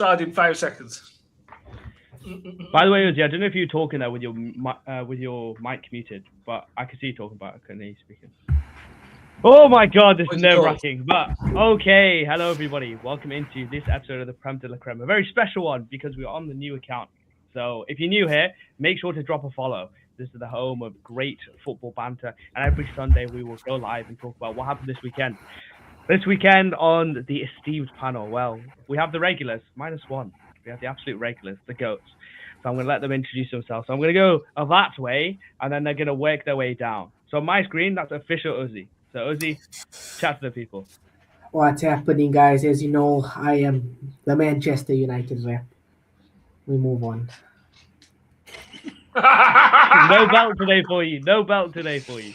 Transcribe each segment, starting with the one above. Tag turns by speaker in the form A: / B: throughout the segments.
A: Start in 5 seconds.
B: By the way, Uzi, I don't know if you're talking there with your mic muted, but I can see you talking about it. I couldn't hear you speaking. Oh my god, this is nerve-wracking. But okay, hello everybody. Welcome into this episode of the Prem de la Creme. A very special one because we're on the new account. So if you're new here, make sure to drop a follow. This is the home of great football banter. And every Sunday we will go live and talk about what happened this weekend. This weekend on the esteemed panel, well, we have the regulars, -1. We have the absolute regulars, the GOATs. So I'm going to let them introduce themselves. So I'm going to go that way, and then they're going to work their way down. So on my screen, that's official Uzi. So Uzi, chat to the people.
C: What's happening, guys? As you know, I am the Manchester United rep. We move on.
B: No belt today for you. No belt today for you.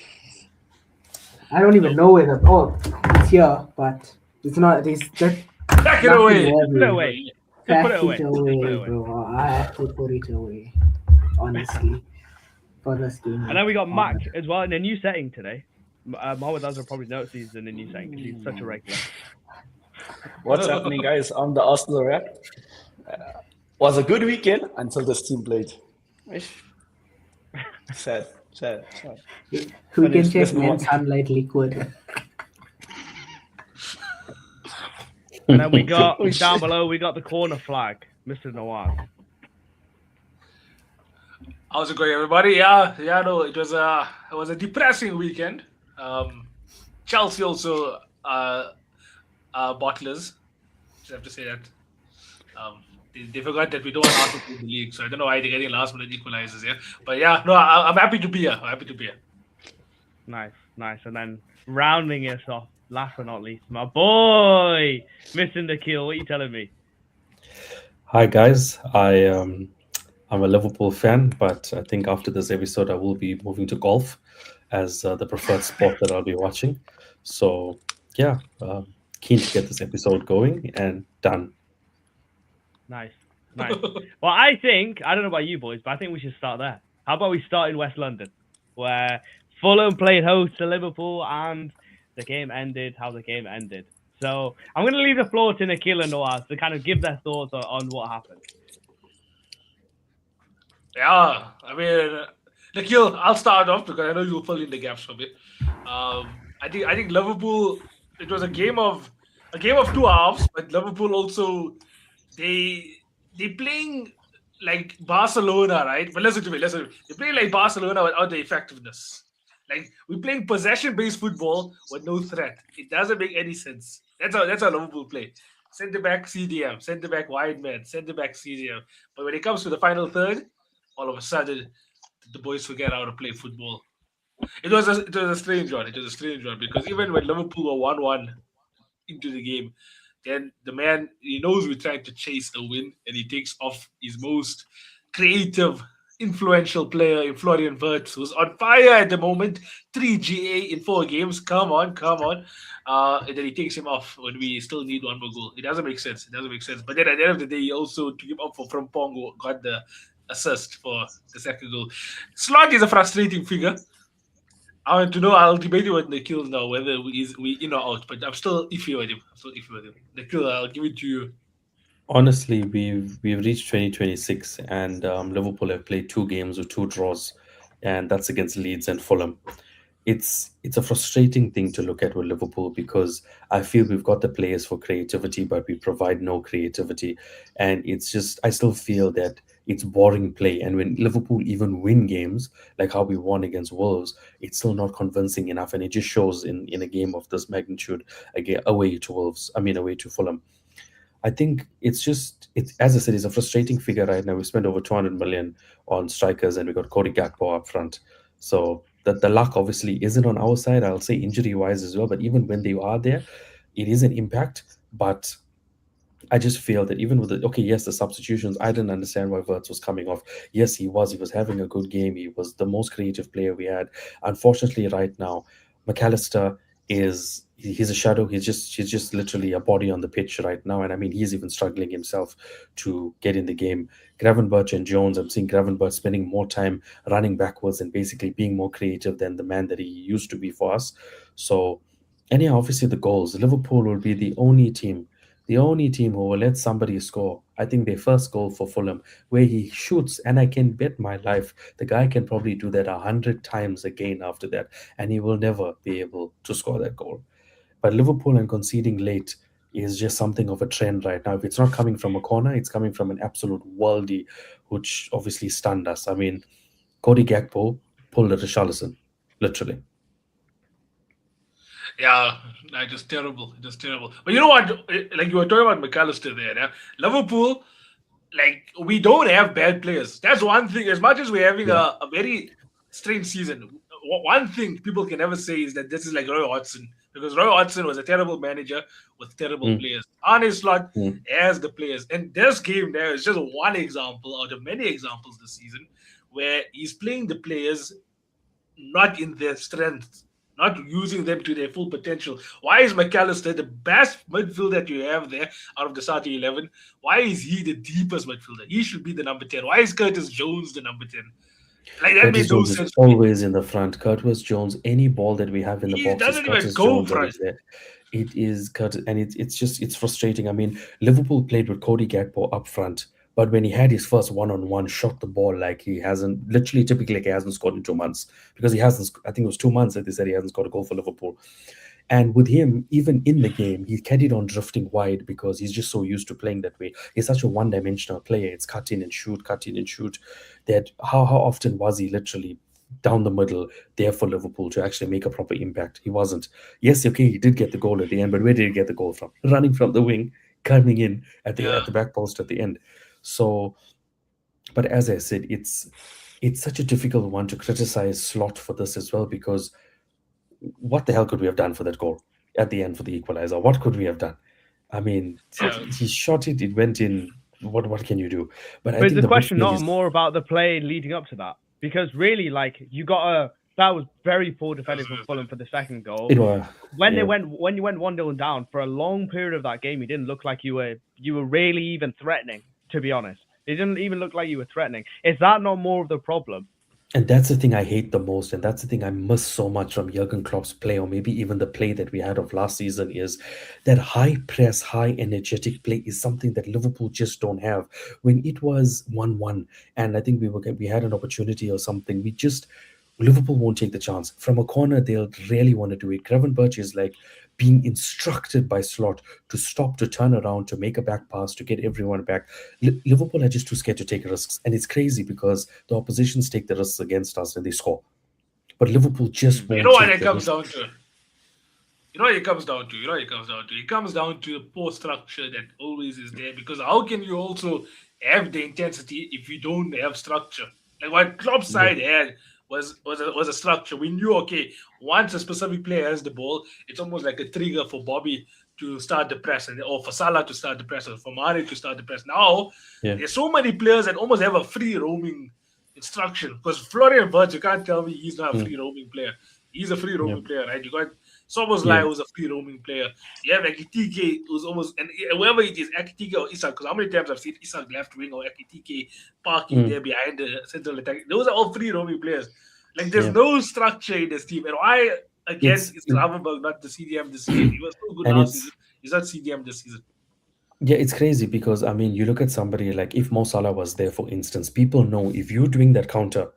C: I don't even know whether. Oh, it's here, but it's not. It's that.
A: Pack it away.
B: Put it away. Just put it away.
C: Bro. I have to put it away. Honestly, for this game.
B: And then we got Mac as well in a new setting today. Mohammed Azhar probably noticed he's in a new setting because he's such a regular.
D: What's happening, guys? I'm the Arsenal rep. Was a good weekend until this team played. Sad.
C: We can check man sunlight liquid.
B: And then we got down below, we got the corner flag, Mr. Nawaz.
A: How's it going, everybody? Yeah. No, it was a depressing weekend. Chelsea also bottlers. Just have to say that. They forgot that we don't want Arsenal in the league, so I don't know why they're getting last minute equalizers. Yeah, but yeah, no, I'm happy to be here.
B: Nice. And then rounding us off, last but not least, my boy, Mr. Nikhil. What are you telling me?
E: Hi guys, I'm a Liverpool fan, but I think after this episode I will be moving to golf as the preferred sport that I'll be watching. So yeah, keen to get this episode going and done.
B: Nice. Well, I don't know about you boys, but I think we should start there. How about we start in West London, where Fulham played host to Liverpool and the game ended how the game ended. So I'm going to leave the floor to Nikhil and Nawaz to kind of give their thoughts on what happened.
A: Yeah, I mean, Nikhil, I'll start off because I know you'll fill in the gaps for me. I think Liverpool. It was a game of 2 halves, but Liverpool also they playing like Barcelona, right? But listen to me. They're playing like Barcelona without the effectiveness. Like we're playing possession-based football with no threat. It doesn't make any sense. That's how Liverpool play. Centre back CDM, centre back wide man, centre back CDM. But when it comes to the final third, all of a sudden the boys forget how to play football. It was a strange one. It was a strange one because even when Liverpool were 1-1 into the game, then the man, he knows we're trying to chase a win, and he takes off his most creative, influential player in Florian Wirtz, who's on fire at the moment. 3 GA in 4 games. Come on. And then he takes him off when we still need one more goal. It doesn't make sense. But then at the end of the day, he also took him up for Frimpong, who got the assist for the second goal. Slot is a frustrating figure. I want to know. I'll debate it with Nikhil now whether we in or out, but I'm still iffy with him. Nikhil, I'll give it to you.
E: Honestly, we've reached 2026, and Liverpool have played 2 games with 2 draws, and that's against Leeds and Fulham. It's a frustrating thing to look at with Liverpool because I feel we've got the players for creativity, but we provide no creativity, and it's just I still feel that it's boring play. And when Liverpool even win games, like how we won against Wolves, it's still not convincing enough, and it just shows in a game of this magnitude again away to Fulham. I think it's as I said, it's a frustrating figure right now. We spent over 200 million on strikers, and we got Cody Gakpo up front. So the luck obviously isn't on our side. I'll say injury-wise as well. But even when they are there, it is an impact. But I just feel that even with the substitutions, I didn't understand why Wirtz was coming off. Yes, he was having a good game. He was the most creative player we had. Unfortunately, right now, McAllister he's a shadow. He's just literally a body on the pitch right now. And I mean, he's even struggling himself to get in the game. Gravenberch and Jones, I'm seeing Gravenberch spending more time running backwards and basically being more creative than the man that he used to be for us. So anyhow, obviously the goals. Liverpool will be the only team The only team who will let somebody score, I think their first goal for Fulham, where he shoots, and I can bet my life the guy can probably do that 100 times again after that, and he will never be able to score that goal. But Liverpool and conceding late is just something of a trend right now. If it's not coming from a corner, it's coming from an absolute worldie, which obviously stunned us. I mean, Cody Gakpo pulled a Richarlison, literally.
A: Yeah, that is terrible. It is terrible. But you know what? Like you were talking about McAllister there. Yeah? Liverpool, like we don't have bad players. That's one thing. As much as we're having
E: Yeah.
A: a very strange season, one thing people can never say is that this is like Roy Hodgson, because Roy Hodgson was a terrible manager with terrible
E: Mm,
A: players. Arne Slot
E: mm.
A: has the players, and this game there is just one example out of many examples this season where he's playing the players not in their strength, not using them to their full potential. Why is McAllister the best midfielder that you have there out of the starting 11? Why is he the deepest midfielder? He should be the number 10. Why is Curtis Jones the number 10? Like, that
E: Curtis
A: made no
E: Jones is
A: sense to me.
E: always in the front. Curtis Jones, any ball that we have in the
A: He
E: box is
A: doesn't even
E: Curtis
A: go
E: Jones that
A: front.
E: is there. It is Curtis, and it's just it's frustrating. I mean, Liverpool played with Cody Gakpo up front, but when he had his first one-on-one, shot the ball like he hasn't, literally typically like he hasn't scored in 2 months, because he hasn't. I think it was 2 months that they said he hasn't scored a goal for Liverpool. And with him, even in the game, he carried on drifting wide because he's just so used to playing that way. He's such a one-dimensional player. It's cut in and shoot, cut in and shoot. That how often was he literally down the middle there for Liverpool to actually make a proper impact? He wasn't. Yes, okay, he did get the goal at the end, but where did he get the goal from? Running from the wing, coming in at
A: Yeah.
E: the back post at the end. So, but as I said, it's such a difficult one to criticize Slot for this as well, because what the hell could we have done for that goal at the end for the equalizer? What could we have done? I mean,
A: Yeah.
E: he shot it, it went in. What can you do? But I
B: But is
E: think
B: the
E: the
B: question
E: midfield
B: not
E: is
B: more about the play leading up to that? Because really, like that was very poor defending from Fulham for the second goal.
E: it was
B: When
E: yeah.
B: when you went 1-0 down for a long period of that game, you didn't look like you were really even threatening. To be honest, it didn't even look like you were threatening. Is that not more of the problem?
E: And that's the thing I hate the most, and that's the thing I miss so much from Jurgen Klopp's play, or maybe even the play that we had of last season, is that high press, high energetic play is something that Liverpool just don't have. When it was 1-1, and I think we had an opportunity or something, Liverpool won't take the chance. From a corner, they'll really want to do it. Gravenberch is like being instructed by Slot to stop, to turn around, to make a back pass, to get everyone back. Liverpool are just too scared to take risks. And it's crazy because the oppositions take the risks against us and they score. But Liverpool just
A: But you
E: won't
A: know what
E: take
A: it
E: the
A: comes
E: risk.
A: down to? You know what it comes down to? You know what it comes down to? It comes down to the poor structure that always is there. Because how can you also have the intensity if you don't have structure? Like what Klopp's
E: Yeah.
A: side had was a structure. We knew, okay, once a specific player has the ball, it's almost like a trigger for Bobby to start the press, or for Salah to start the press, or for Mane to start the press. Now
E: Yeah.
A: there's so many players that almost have a free roaming instruction. Because Florian Wirtz, you can't tell me he's not a free roaming player. He's a free roaming player, right? You got Soboslai,
E: Yeah.
A: who's a free roaming player. You have Ekitike, who's almost, and whoever it is, Ekitike or Isak, because how many times I've seen Isak left wing or Ekitike parking there behind the central attack. Those are all free roaming players. Like, there's
E: Yeah.
A: no structure in this team. And why, again,
E: It's
A: is Gravenberg not the CDM this season? He was so good
E: and
A: last
E: it's
A: season. He's not CDM this season.
E: Yeah, it's crazy because I mean, you look at somebody like if Mo Salah was there, for instance, people know if you're doing that counter,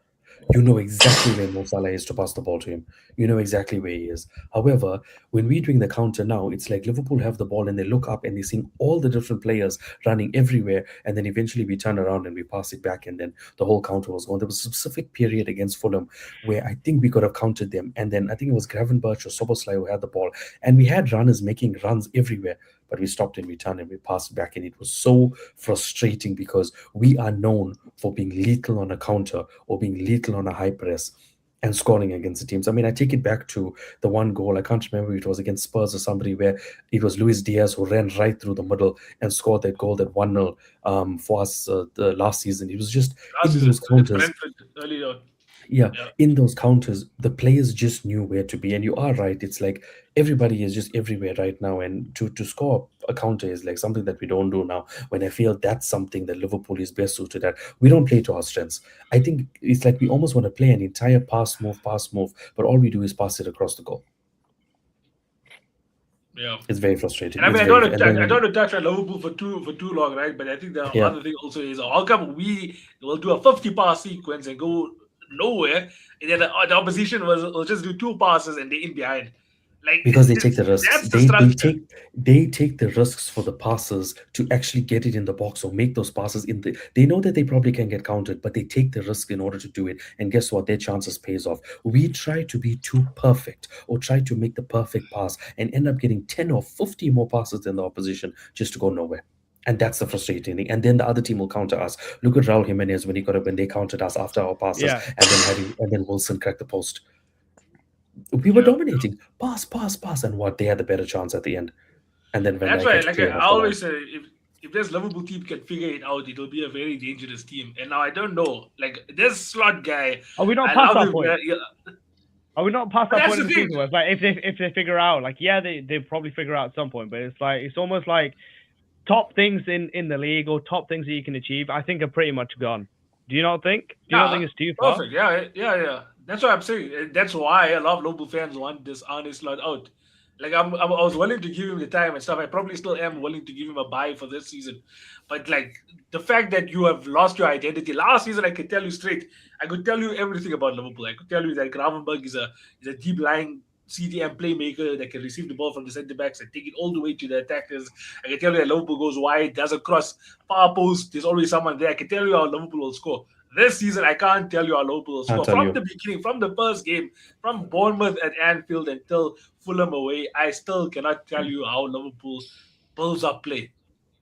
E: you know exactly where Mo Salah is to pass the ball to him. You know exactly where he is. However, when we're doing the counter now, it's like Liverpool have the ball and they look up and they see all the different players running everywhere, and then eventually we turn around and we pass it back, and then the whole counter was gone. There was a specific period against Fulham where I think we could have countered them, and then I think it was Gravenberch or Soboslai who had the ball, and we had runners making runs everywhere, but we stopped and we turned and we passed back, and it was so frustrating because we are known for being lethal on a counter or being lethal on a high press and scoring against the teams. I mean, I take it back to the one goal. I can't remember if it was against Spurs or somebody, where it was Luis Diaz who ran right through the middle and scored that goal, that 1-0 for us the last season. It was just
A: Last
E: in
A: season,
E: those
A: it's
E: counters.
A: Brentford early on.
E: Yeah,
A: Yeah.
E: in those counters, the players just knew where to be. And you are right. It's like everybody is just everywhere right now. And to score a counter is like something that we don't do now. When I feel that's something that Liverpool is best suited at. We don't play to our strengths. I think it's like we almost want to play an entire pass move, but all we do is pass it across the goal.
A: Yeah.
E: It's very frustrating.
A: And I mean,
E: It's
A: I don't
E: very,
A: want to
E: and
A: touch, I
E: then,
A: don't want to touch on Liverpool for too long, right? But I think the
E: yeah,
A: other thing also is how come we will do a 50 pass sequence and go nowhere, and then the opposition will just do 2 passes and they're in behind. Like
E: because they take the risks.
A: that's the structure.
E: They take the risks for the passes to actually get it in the box or make those passes in the. They know that they probably can get counted, but they take the risk in order to do it. And guess what? Their chances pays off. We try to be too perfect or try to make the perfect pass and end up getting 10 or 50 more passes than the opposition just to go nowhere. And that's the frustrating thing. And then the other team will counter us. Look at Raul Jimenez when he got up when they countered us after our passes,
B: Yeah.
E: and then Wilson cracked the post. We were
A: Yeah.
E: dominating. Pass, and what? They had the better chance at the end. And then Van
A: That's
E: Dijk
A: why,
E: had to
A: like
E: clear
A: I
E: it off the line.
A: always say, if this Liverpool team can figure it out, it'll be a very dangerous team. And now I don't know, like this slot guy,
B: Are we not
A: I
B: past
A: love
B: that
A: him.
B: point? Are we not past
A: But
B: that
A: that's
B: point in
A: the
B: the
A: thing.
B: season where it's like if they figure out, like, yeah, they probably figure out at some point, but it's like it's almost like top things in the league or top things that you can achieve, I think are pretty much gone. Do you not think? Do you not think
A: Yeah,
B: it's too far?
A: perfect. Yeah. That's what I'm saying. That's why a lot of Liverpool fans want this Arne slot out. Like I was willing to give him the time and stuff. I probably still am willing to give him a buy for this season, but like the fact that you have lost your identity. Last season, I could tell you straight. I could tell you everything about Liverpool. I could tell you that Gravenberg is a deep lying CDM playmaker that can receive the ball from the centre backs and take it all the way to the attackers. I can tell you that Liverpool goes wide, doesn't cross far post. There's always someone there. I can tell you how Liverpool will score. This season, I can't tell you how Liverpool will
E: I'll
A: score.
E: tell
A: From
E: you.
A: the beginning, from the first game, from Bournemouth at Anfield until Fulham away, I still cannot tell you how Liverpool builds up play.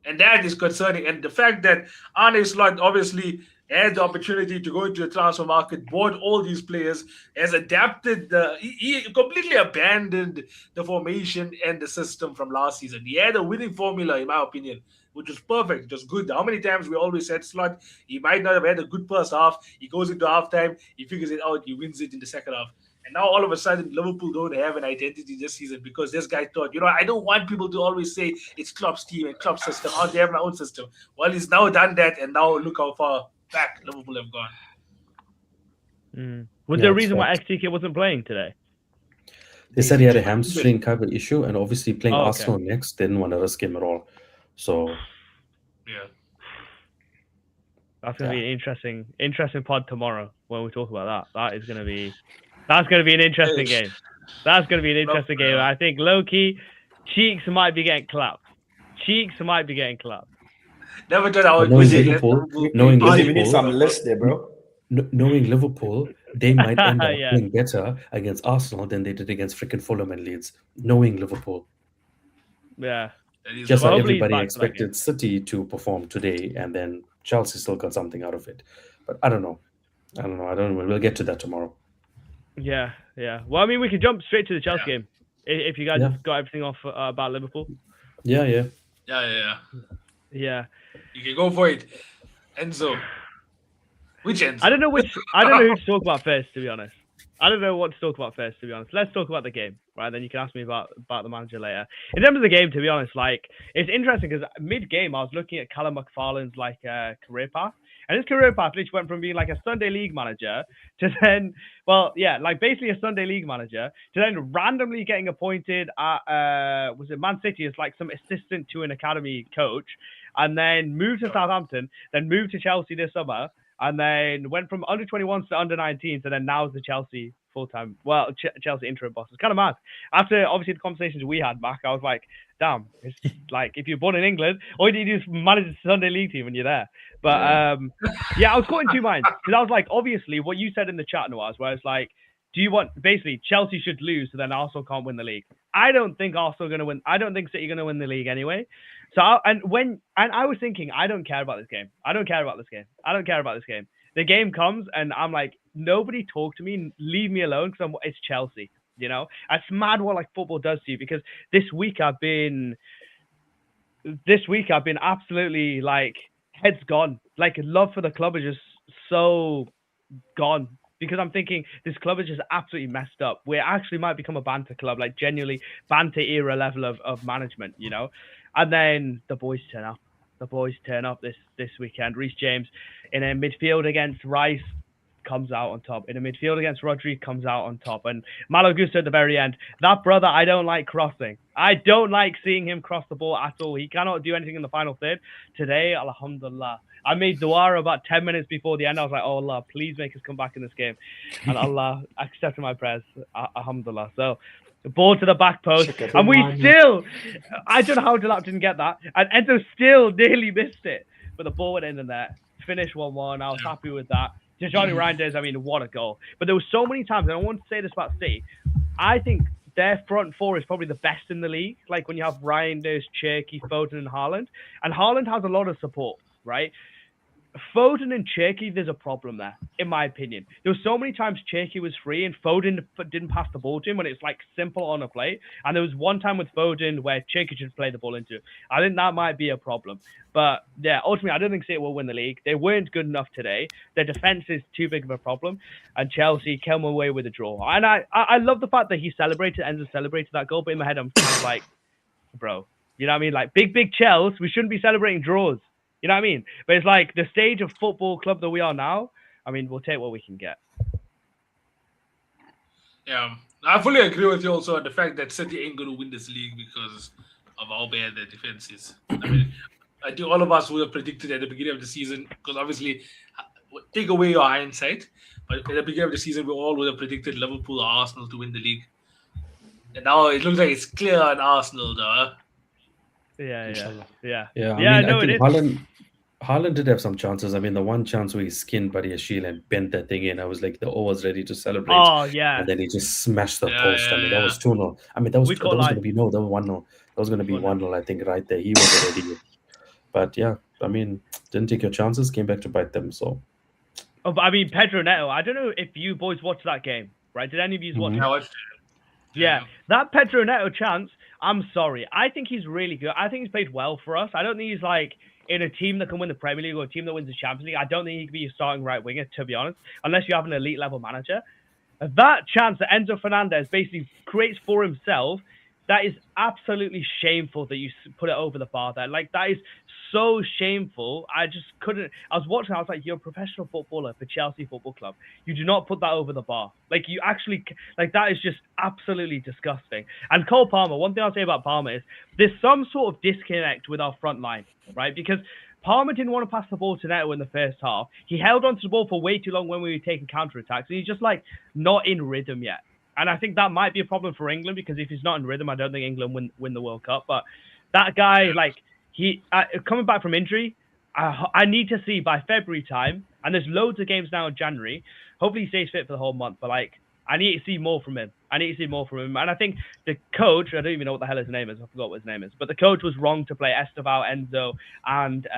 A: And that is concerning. And the fact that Arne Slot obviously had the opportunity to go into the transfer market, bought all these players, has adapted he completely abandoned the formation and the system from last season. He had a winning formula, in my opinion, which was perfect, just good. How many times we always said Slot, he might not have had a good first half. He goes into halftime, he figures it out, he wins it in the second half. And now all of a sudden, Liverpool don't have an identity this season because this guy thought, I don't want people to always say it's Klopp's team and Klopp's system. I want to have my own system. Well, he's now done that, and now look how far back Liverpool have gone.
B: Was there a reason why XTK wasn't playing today?
E: They said he had a hamstring kind of issue, and obviously playing
B: okay.
E: Arsenal next, they didn't want to risk him at all. So
A: Yeah.
B: That's gonna be an interesting pod tomorrow when we talk about that. That's gonna be an interesting game. That's gonna be an interesting game. I think low key, Cheeks might be getting clapped.
A: Never thought I would
E: knowing
A: say
E: Liverpool,
A: Liverpool.
E: knowing
D: We need some
E: Liverpool,
D: list there, bro.
E: knowing Liverpool, they might end up
B: Yeah.
E: playing better against Arsenal than they did against freaking Fulham and Leeds. Knowing Liverpool,
B: yeah.
E: just
B: Well,
E: like
B: hopefully he's
E: everybody
B: back for that
E: expected City to perform today, and then Chelsea still got something out of it. But I don't know. We'll get to that tomorrow.
B: Yeah. Well, I mean, we could jump straight to the Chelsea game if you guys
E: Yeah.
B: got everything off about Liverpool.
E: Yeah.
A: Yeah.
B: Yeah.
A: You can go for it. Enzo. Which Enzo?
B: I don't know who to talk about first, to be honest. I don't know what to talk about first, to be honest. Let's talk about the game, right? Then you can ask me about the manager later. In terms of the game, to be honest, like, it's interesting because mid-game I was looking at Callum McFarlane's career path, and his career path literally went from being like a Sunday League manager to then, basically a Sunday League manager to then randomly getting appointed at was it Man City as like some assistant to an academy coach, and then moved to Southampton, then moved to Chelsea this summer. And then went from under 21s to under 19s, and then now is the Chelsea full-time, Chelsea interim boss. It's kind of mad. After, obviously, the conversations we had, Mac, I was like, damn, it's like, if you're born in England, all you need to do is manage the Sunday League team when you're there. But, I was caught in two minds. Because I was like, obviously, what you said in the chat, Nawaz, where it's like, do you want, basically, Chelsea should lose, so then Arsenal can't win the league. I don't think Arsenal are going to win. I don't think City are going to win the league anyway. So, I was thinking, I don't care about this game. The game comes, and I'm like, nobody talk to me, leave me alone, because it's Chelsea, you know? It's mad what, like, football does to you, because this week I've been absolutely, like, heads gone. Like, love for the club is just so gone. Because I'm thinking this club is just absolutely messed up. We actually might become a Banter club, like genuinely Banter era level of management, you know? And then the boys turn up this weekend. Reece James in a midfield against Rice, comes out on top. In a midfield against Rodri, comes out on top. And Malo Gusto at the very end. That brother, I don't like crossing. I don't like seeing him cross the ball at all. He cannot do anything in the final third. Today, alhamdulillah. I made dua about 10 minutes before the end. I was like, oh Allah, please make us come back in this game. And Allah accepted my prayers. Alhamdulillah. So, the ball to the back post. And we still, I don't know how Delap didn't get that. And Enzo still nearly missed it. But the ball went in the net. Finished 1-1. I was happy with that. Johnny Reinders, I mean, what a goal. But there were so many times, and I want to say this about City, I think their front four is probably the best in the league. Like when you have Reinders, Cherky, Foden, and Haaland. And Haaland has a lot of support, right? Foden and Cherky, there's a problem there, in my opinion. There were so many times Cherky was free and Foden didn't pass the ball to him when it's like simple on a play. And there was one time with Foden where Cherky should play the ball into it. I think that might be a problem. But yeah, ultimately, I don't think City will win the league. They weren't good enough today. Their defense is too big of a problem. And Chelsea came away with a draw. And I love the fact that Enzo celebrated that goal. But in my head, I'm kind of like, bro, you know what I mean? Like big Chelsea, we shouldn't be celebrating draws. You know what I mean? But it's like the stage of football club that we are now. I mean, we'll take what we can get.
A: Yeah, I fully agree with you also on the fact that City ain't going to win this league because of how bad their defense is. I mean, I think all of us would have predicted at the beginning of the season, because obviously, take away your hindsight, but at the beginning of the season, we all would have predicted Liverpool or Arsenal to win the league. And now it looks like it's clear on Arsenal, though.
B: Yeah.
E: I think Haaland did have some chances. I mean, the one chance where he skinned Buddy Ashil and bent that thing in, I was like, the O was ready to celebrate.
B: Oh, yeah.
E: And then he just smashed the post. I mean, that was 2-0. I mean, that was going to be, that was 1-0. That was going to be 1-0, I think, right there. He was already. But yeah, I mean, didn't take your chances, came back to bite them. So,
B: I mean, Pedro Neto, I don't know if you boys watched that game, right? Did any of you watch it?
A: I watched it.
B: Yeah, that Pedro Neto chance, I'm sorry. I think he's really good. I think he's played well for us. I don't think he's like in a team that can win the Premier League or a team that wins the Champions League. I don't think he can be a starting right winger, to be honest, unless you have an elite level manager. That chance that Enzo Fernandez basically creates for himself, that is absolutely shameful that you put it over the bar there. Like, that is so shameful. I just couldn't. I was watching. I was like, you're a professional footballer for Chelsea Football Club. You do not put that over the bar. Like, you actually, like, that is just absolutely disgusting. And Cole Palmer, one thing I'll say about Palmer is there's some sort of disconnect with our front line, right? Because Palmer didn't want to pass the ball to Neto in the first half. He held onto the ball for way too long when we were taking counterattacks. And he's just like not in rhythm yet. And I think that might be a problem for England, because if he's not in rhythm, I don't think England win the World Cup. But that guy, like, he coming back from injury, I need to see by February time, and there's loads of games now in January. Hopefully he stays fit for the whole month, but like, I need to see more from him. And I think the coach, I don't even know what the hell his name is. I forgot what his name is. But the coach was wrong to play Esteval, Enzo, and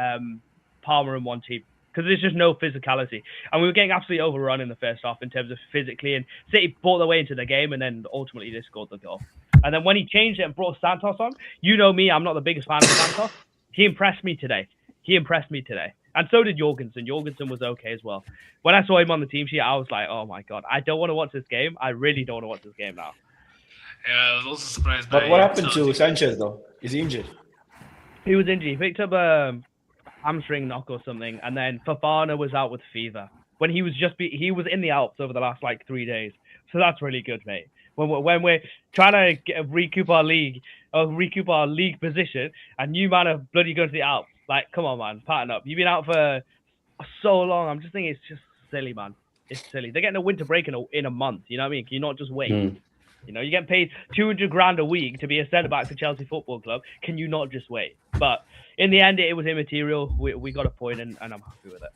B: Palmer in one team, because there's just no physicality. And we were getting absolutely overrun in the first half in terms of physically. And City brought their way into the game, and then ultimately they scored the goal. And then when he changed it and brought Santos on, you know me, I'm not the biggest fan of Santos. He impressed me today. And so did Jorgensen. Jorgensen was okay as well. When I saw him on the team sheet, I was like, oh my God, I don't want to watch this game. I really don't want to watch this game now.
A: Yeah, I was also surprised.
D: But what happened to Sanchez, though? Is he injured?
B: He was injured. He picked up a hamstring knock or something. And then Fofana was out with fever. When he was he was in the Alps over the last like 3 days. So that's really good, mate. When we're trying to recoup our league position, and you man are bloody going to the Alps. Like, come on, man, pattern up. You've been out for so long. I'm just thinking it's just silly, man. It's silly. They're getting a winter break in a month. You know what I mean? Can you not just wait? You know, you get paid 200 grand a week to be a centre back for Chelsea Football Club. Can you not just wait? But in the end, it was immaterial. We got a point, and I'm happy with it.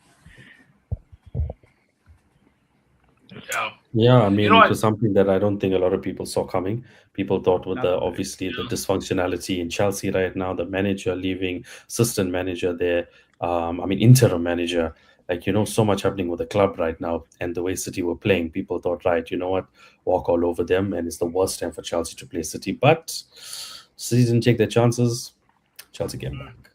E: Yeah, I mean, it was something that I don't think a lot of people saw coming. People thought with obviously the dysfunctionality in Chelsea right now, the manager leaving, assistant manager there, interim manager, like, you know, so much happening with the club right now, and the way City were playing, people thought, right, you know what, walk all over them, and it's the worst time for Chelsea to play City. But City didn't take their chances. Chelsea came back.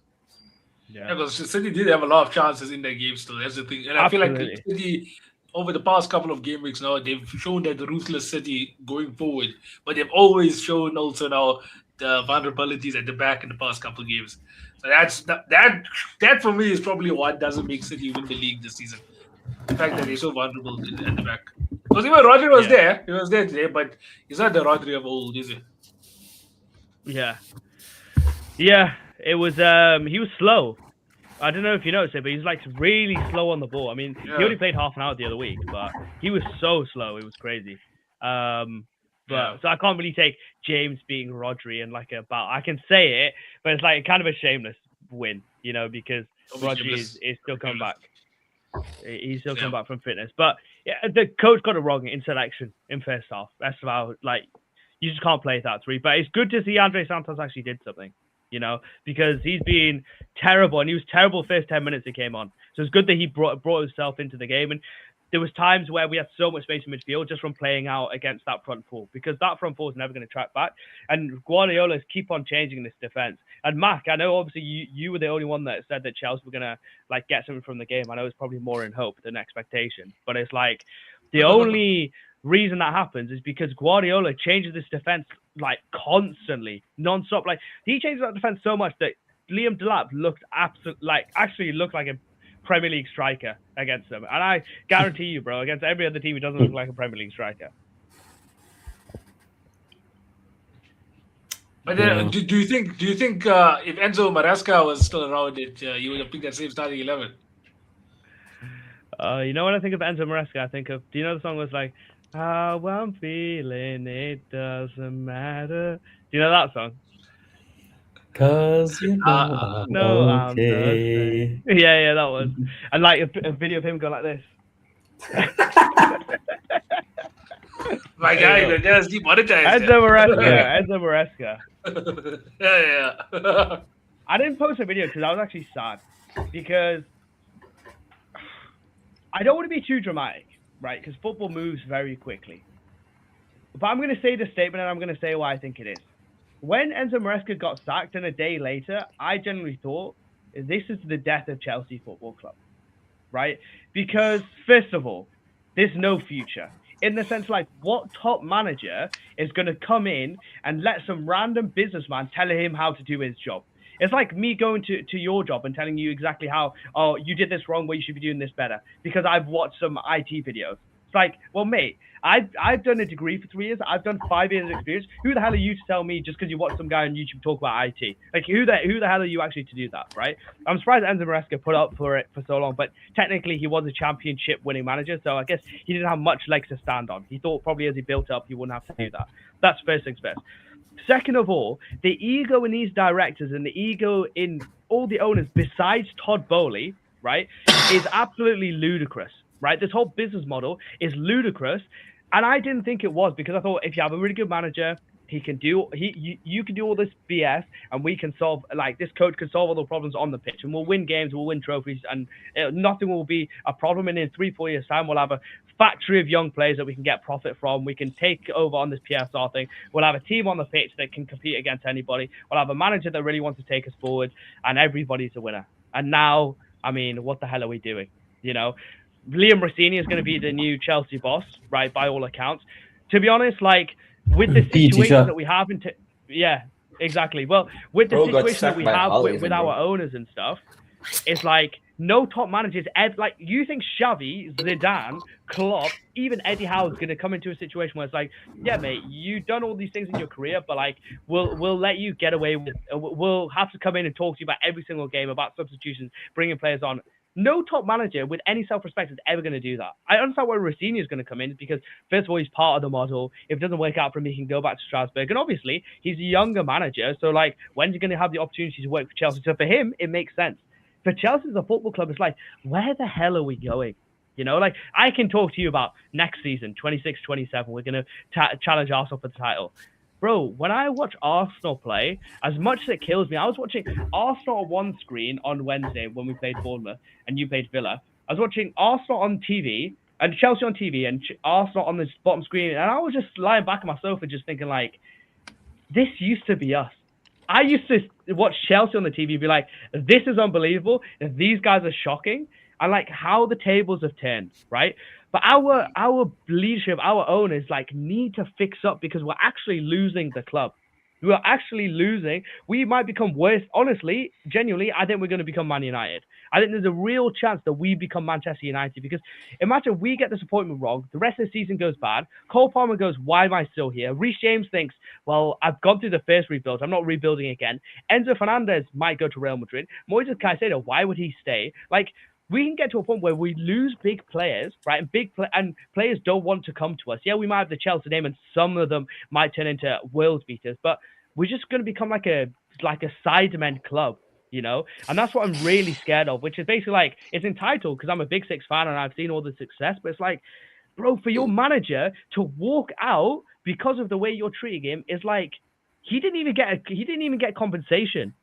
A: Yeah, because City did have a lot of chances in their game still. That's the thing. And I feel like City, over the past couple of game weeks now, they've shown that the ruthless City going forward, but they've always shown also now the vulnerabilities at the back in the past couple of games. So that for me is probably what doesn't make City win the league this season. The fact that he's so vulnerable at the back. Because even Rodri was there. He was there today, but he's not the Rodri of old, is he?
B: Yeah. It was. He was slow. I don't know if you noticed it, but he's like really slow on the ball. I mean, he only played half an hour the other week, but he was so slow. It was crazy. So I can't really take James beating Rodri and like a bout. I can say it, but it's like kind of a shameless win, because Rodri is still coming back. He's still coming back from fitness. But the coach got it wrong in selection in first half. That's about you just can't play that three. But it's good to see Andre Santos actually did something. Because he's been terrible, and he was terrible first 10 minutes he came on. So it's good that he brought himself into the game. And there was times where we had so much space in midfield just from playing out against that front four, because that front four is never going to track back. And Guardiola's keep on changing this defense. And Mac, I know obviously you were the only one that said that Chelsea were going to get something from the game. I know it's probably more in hope than expectation, but it's like the only reason that happens is because Guardiola changes this defense constantly, non-stop. He changes that defense so much that Liam Delap actually looked like a Premier League striker against them. And I guarantee you, bro, against every other team, he doesn't look like a Premier League striker.
A: But do you think if Enzo Maresca was still around, you would have picked that same starting 11?
B: When I think of Enzo Maresca, I think of, do you know the song was like, how I'm feeling, it doesn't matter. Do you know that song?
E: Cause I'm okay.
B: Yeah, that was. And a video of him going like this.
A: My guy, you're just demonetized.
B: Enzo Maresca.
A: Yeah.
B: I didn't post a video because I was actually sad, because I don't want to be too dramatic, right? Because football moves very quickly. But I'm going to say the statement, and I'm going to say why I think it is. When Enzo Maresca got sacked and a day later, I generally thought this is the death of Chelsea Football Club, right? Because, first of all, there's no future. In the sense, what top manager is going to come in and let some random businessman tell him how to do his job? It's like me going to your job and telling you exactly how, you did this wrong, well, you should be doing this better, because I've watched some IT videos. It's like, well, mate, I've done a degree for 3 years. I've done 5 years of experience. Who the hell are you to tell me just because you watch some guy on YouTube talk about IT? Who the hell are you actually to do that, right? I'm surprised Enzo Maresca put up for it for so long, but technically he was a championship winning manager, so I guess he didn't have much legs to stand on. He thought probably as he built up, he wouldn't have to do that. That's first things first. Second of all, the ego in these directors and the ego in all the owners besides Todd Bowley, right, is absolutely ludicrous, right? This whole business model is ludicrous. And I didn't think it was, because I thought if you have a really good manager, you can do all this BS, and we can solve, this coach can solve all the problems on the pitch, and we'll win games, we'll win trophies, and nothing will be a problem. And in 3-4 years' time, we'll have a factory of young players that we can get profit from. We can take over on this PSR thing. We'll have a team on the pitch that can compete against anybody. We'll have a manager that really wants to take us forward, and everybody's a winner. And now, I mean, what the hell are we doing? Liam Rossini is going to be the new Chelsea boss, right, by all accounts. To be honest, with the situation that we have yeah, exactly. Well, with the situation that we have with our owners and stuff, it's no top managers. You think Xavi, Zidane, Klopp, even Eddie Howe is going to come into a situation where it's like, yeah, mate, you've done all these things in your career, but we'll let you get away with. We'll have to come in and talk to you about every single game, about substitutions, bringing players on. No top manager with any self-respect is ever going to do that. I understand where Rossini is going to come in, because, first of all, he's part of the model. If it doesn't work out for him, he can go back to Strasbourg. And obviously, he's a younger manager. So, when's he going to have the opportunity to work for Chelsea? So, for him, it makes sense. For Chelsea as a football club, it's where the hell are we going? I can talk to you about next season, 26-27. We're going to challenge Arsenal for the title. Bro, when I watch Arsenal play, as much as it kills me, I was watching Arsenal on one screen on Wednesday when we played Bournemouth and you played Villa. I was watching Arsenal on TV and Chelsea on TV and Arsenal on this bottom screen. And I was just lying back on my sofa just thinking, this used to be us. I used to watch Chelsea on the TV and be like, this is unbelievable. These guys are shocking. And how the tables have turned, right? But our leadership, our owners, need to fix up, because we're actually losing the club. We're actually losing. We might become worse. Honestly, genuinely, I think we're going to become Man United. I think there's a real chance that we become Manchester United because imagine we get this appointment wrong, the rest of the season goes bad. Cole Palmer goes, why am I still here? Reece James thinks, well, I've gone through the first rebuild. I'm not rebuilding again. Enzo Fernandez might go to Real Madrid. Moises Caicedo, why would he stay? Like, we can get to a point where we lose big players, right? And players don't want to come to us. Yeah, we might have the Chelsea name, and some of them might turn into world beaters, but we're just going to become like a Sidemen club, you know? And that's what I'm really scared of, which is basically like it's entitled because I'm a Big Six fan and I've seen all the success, but it's like, bro, for your manager to walk out because of the way you're treating him is like he didn't even get compensation.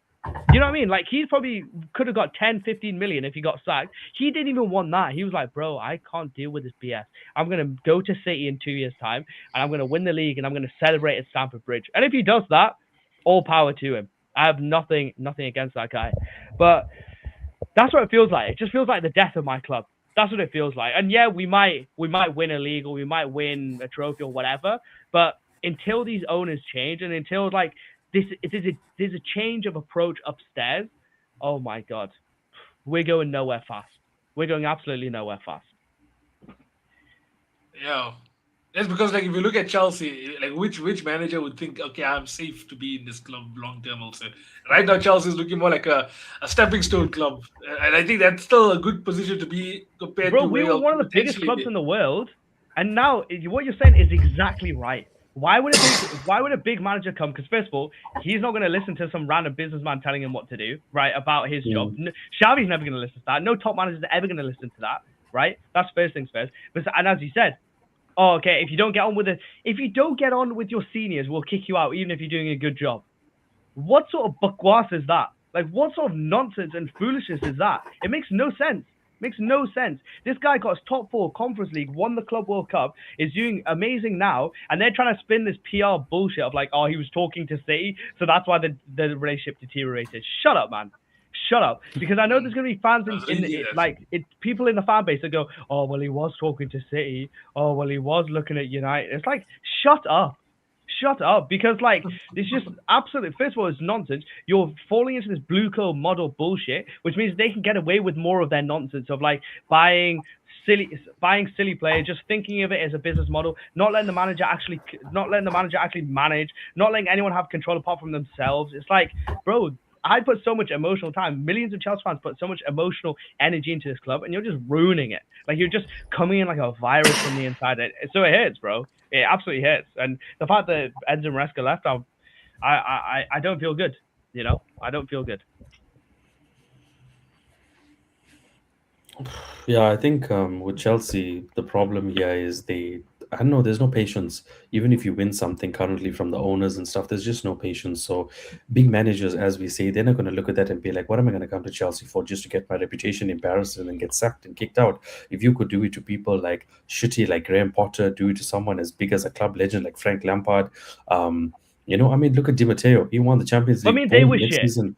B: You know what I mean? Like, he probably could have got 10, 15 million if he got sacked. He didn't even want that. He was like, bro, I can't deal with this BS. I'm going to go to City in 2 years' time, and I'm going to win the league, and I'm going to celebrate at Stamford Bridge. And if he does that, all power to him. I have nothing against that guy. But that's what it feels like. It just feels like the death of my club. That's what it feels like. And yeah, we might win a league or we might win a trophy or whatever. But until these owners change and until like there's a change of approach upstairs. Oh my God, we're going nowhere fast. We're going absolutely nowhere fast.
A: Yeah, that's because like if you look at Chelsea, like which manager would think, okay, I'm safe to be in this club long term. Also, right now Chelsea is looking more like a stepping stone club, and I think that's still a good position to be compared
B: Bro,
A: to.
B: we were one of the biggest clubs
A: in
B: in the world, and now what you're saying is exactly right. Why would a big manager come? Because first of all, he's not going to listen to some random businessman telling him what to do, right, about his job. Xavi's never going to listen to that. No top manager is ever going to listen to that, right? That's first things first. And as you said, oh, okay, if you don't get on with your seniors, we'll kick you out, even if you're doing a good job. What sort of bakwas is that? Like, what sort of nonsense and foolishness is that? It makes no sense. Makes no sense. This guy got us top 4 Conference League, won the Club World Cup, is doing amazing now, and they're trying to spin this PR bullshit of like, oh, he was talking to City, so that's why the relationship deteriorated. Shut up, man. Shut up. Because I know there's going to be fans people in the fan base that go, oh, well, he was talking to City. Oh, well, he was looking at United. It's like, shut up. Shut up, because like it's just absolute. First of all, it's nonsense. You're falling into this blue coat model bullshit, which means they can get away with more of their nonsense of like buying silly players, just thinking of it as a business model, not letting the manager actually manage, not letting anyone have control apart from themselves. It's like, bro, I put so much emotional time. Millions of Chelsea fans put so much emotional energy into this club, and you're just ruining it. Like, you're just coming in like a virus from the inside. So it hurts, bro. It absolutely hurts. And the fact that Enzo Maresca left, I don't feel good. You know, I don't feel good.
E: Yeah, I think with Chelsea, the problem here is I don't know, there's no patience. Even if you win something currently from the owners and stuff, there's just no patience. So big managers, as we say, they're not going to look at that and be like, what am I going to come to Chelsea for, just to get my reputation embarrassed and then get sacked and kicked out? If you could do it to people like shitty, like Graham Potter, do it to someone as big as a club legend like Frank Lampard. You know, I mean, look at Di Matteo. He won the Champions League.
B: I mean, they were
E: next
B: shit.
E: season.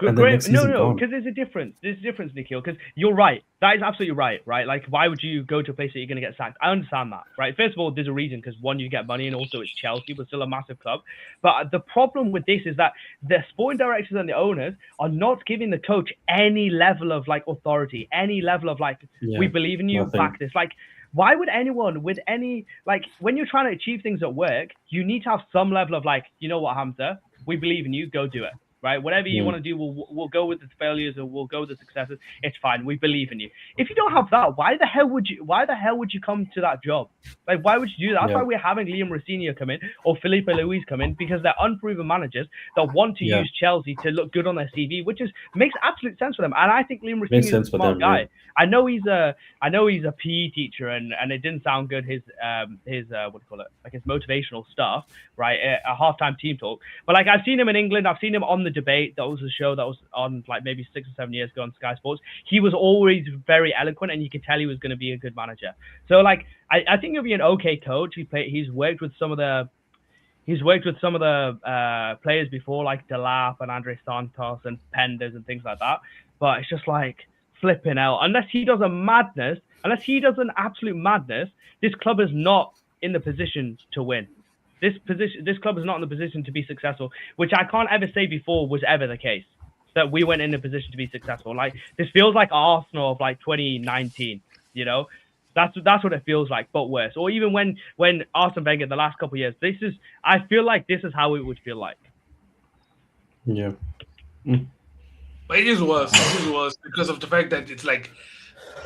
E: And the next season
B: No, because there's a difference. There's a difference, Nikhil, because you're right. That is absolutely right, right? Like, why would you go to a place that you're going to get sacked? I understand that, right? First of all, there's a reason, because one, you get money, and also it's Chelsea, but still a massive club. But the problem with this is that the sporting directors and the owners are not giving the coach any level of, like, authority, any level of, like, we believe in you, back this. Like, why would anyone with any, like, when you're trying to achieve things at work, you need to have some level of, like, you know what, Hamza, we believe in you, go do it. Right, whatever you want to do, we'll go with the failures or we'll go with the successes. It's fine. We believe in you. If you don't have that, why the hell would you come to that job? Like, why would you do that? That's why we're having Liam Rosenior come in or Felipe Luis come in, because they're unproven managers that want to use Chelsea to look good on their CV, which makes absolute sense for them. And I think Liam Rosenior is a smart guy. Yeah. I know he's a PE teacher, and it didn't sound good, his what do you call it, like his motivational stuff, right? A halftime team talk. But like, I've seen him in England, I've seen him on the Debate. That was a show that was on like maybe 6 or 7 years ago on Sky Sports. He was always very eloquent, and you could tell he was going to be a good manager. So like, I think he'll be an okay coach. He's worked with some of the players before, like Delap and Andre Santos and Penders and things like that. But it's just like, flipping out. Unless he does an absolute madness, this club is not in the position to win. this club is not in the position to be successful, which I can't ever say before was ever the case. That we went in a position to be successful. Like this feels like Arsenal of like 2019. You know, that's what it feels like, but worse. Or even when Arsene Wenger the last couple of years. I feel like this is how it would feel like.
E: Yeah.
A: But it is worse. It is worse because of the fact that it's like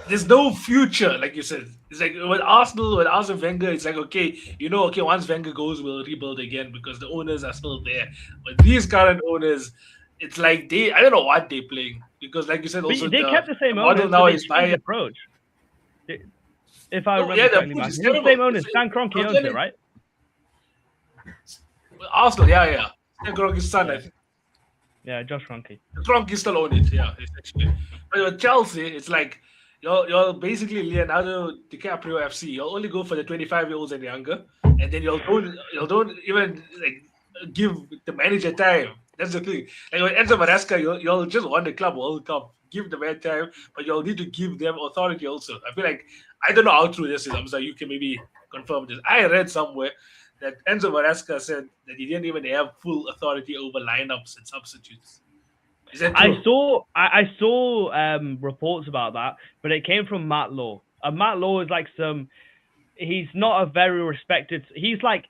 A: there's no future, like you said. It's like with Arsenal, with Arsene Wenger, it's like okay, once Wenger goes, we'll rebuild again because the owners are still there. But these current owners, it's like I don't know what they're playing because, like you said, also
B: they kept the same
A: model
B: owners,
A: now
B: so
A: is by
B: approach. If I remember
A: the
B: correctly,
A: approach
B: man,
A: is
B: it's the
A: terrible.
B: same owners. Stan Kroenke owns it, right?
A: Arsenal, yeah. Stan Kroenke's son, I think.
B: Yeah, Josh Kroenke.
A: Kroenke still own it, yeah, essentially. But with Chelsea, it's like you're basically Leonardo DiCaprio FC. You'll only go for the 25-year-olds and younger, and then you'll don't even like give the manager time. That's the thing. Like with Enzo Maresca, you'll just won the club World Cup. Give the man time, but you'll need to give them authority also. I feel like I don't know how true this is. I'm sorry, you can maybe confirm this. I read somewhere that Enzo Maresca said that he didn't even have full authority over lineups and substitutes. Is that true?
B: I saw reports about that, but it came from Matt Law. Matt Law is like he's not a very respected. He's like,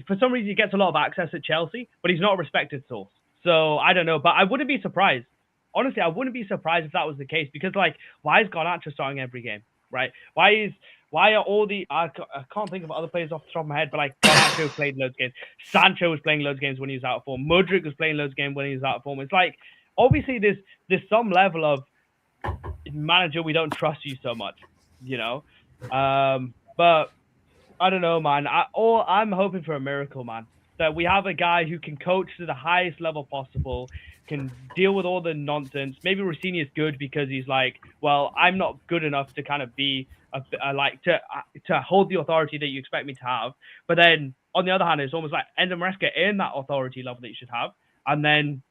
B: for some reason, he gets a lot of access at Chelsea, but he's not a respected source. So I don't know, but I wouldn't be surprised. Honestly, I wouldn't be surprised if that was the case because, like, why is Garnacho starting every game, right? Why are all the I can't think of other players off the top of my head, but like Garnacho played loads of games, Sancho was playing loads of games when he was out of form, Mudryk was playing loads of games when he was out of form. It's like obviously there's some level of manager we don't trust you so much, you know. But I don't know, man. I'm hoping for a miracle, man. That we have a guy who can coach to the highest level possible, can deal with all the nonsense. Maybe Rossini is good because he's like, well, I'm not good enough to kind of be to hold the authority that you expect me to have. But then on the other hand, it's almost like Enzo Maresca earned that authority level that you should have, and then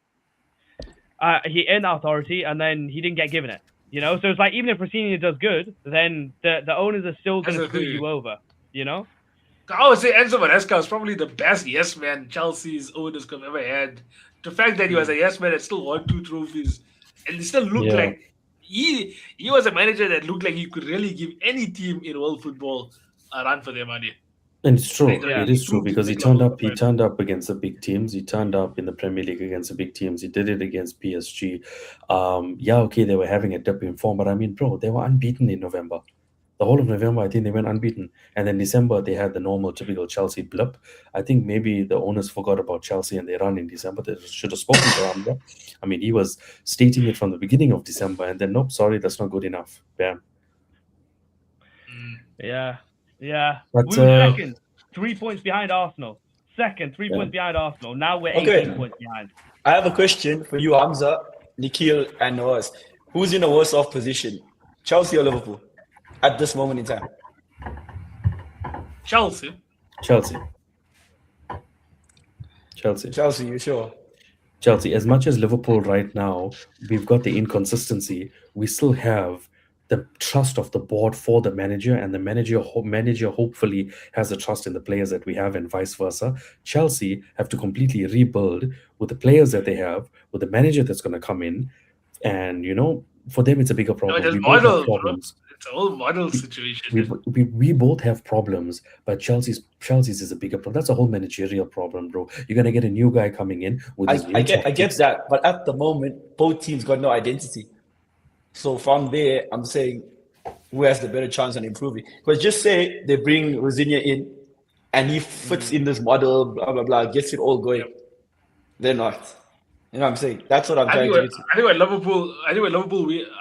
B: he earned that authority, and then he didn't get given it. You know, so it's like even if Rossini does good, then the owners are still going to screw you over. You know.
A: I would say Enzo Maresca is probably the best yes man Chelsea's owners could have ever had. The fact that he was a yes man and still won 2 trophies, and he still looked like he was a manager that looked like he could really give any team in world football a run for their money.
E: And it's true.
A: Yeah.
E: It is true because he turned up against the big teams. He turned up in the Premier League against the big teams. He did it against PSG. Okay, they were having a dip in form, but I mean, bro, they were unbeaten in November. The whole of November, I think they went unbeaten. And then December, they had the normal, typical Chelsea blip. I think maybe the owners forgot about Chelsea and they run in December. They should have spoken to him. I mean, he was stating it from the beginning of December. And then, nope, sorry, that's not good enough. Bam.
B: Yeah.
E: But,
B: we were second, 3 points behind Arsenal. Second, 3 points behind Arsenal. Now we're 18 points behind.
D: I have a question for you, Hamza, Nikhil, and Noaz. Who's in a worse off position, Chelsea or Liverpool? At this moment in time,
A: Chelsea.
D: You sure?
E: Chelsea. As much as Liverpool right now, we've got the inconsistency. We still have the trust of the board for the manager, and the manager hopefully has the trust in the players that we have, and vice versa. Chelsea have to completely rebuild with the players that they have, with the manager that's going to come in, and for them it's a bigger problem.
A: No,
E: we both have problems.
A: It's a whole model situation.
E: We both have problems, but Chelsea's is a bigger problem. That's a whole managerial problem, bro. You're gonna get a new guy coming in with
D: I get that, but at the moment, both teams got no identity. So from there, I'm saying who has the better chance on improving? Because just say they bring Rosinha in, and he fits in this model, blah blah blah, gets it all going. Yep. They're not. You know what I'm saying? That's what I'm trying to do.
A: I think with Liverpool,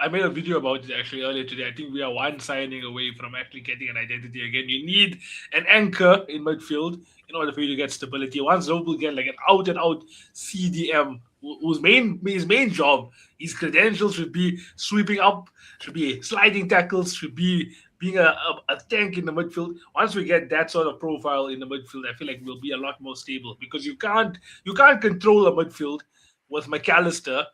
A: I made a video about it actually earlier today. I think we are one signing away from actually getting an identity again. You need an anchor in midfield in order for you to get stability. Once Liverpool get like an out and out CDM, his main job, his credentials should be sweeping up, should be sliding tackles, should be being a tank in the midfield. Once we get that sort of profile in the midfield, I feel like we'll be a lot more stable because you can't control a midfield with McAllister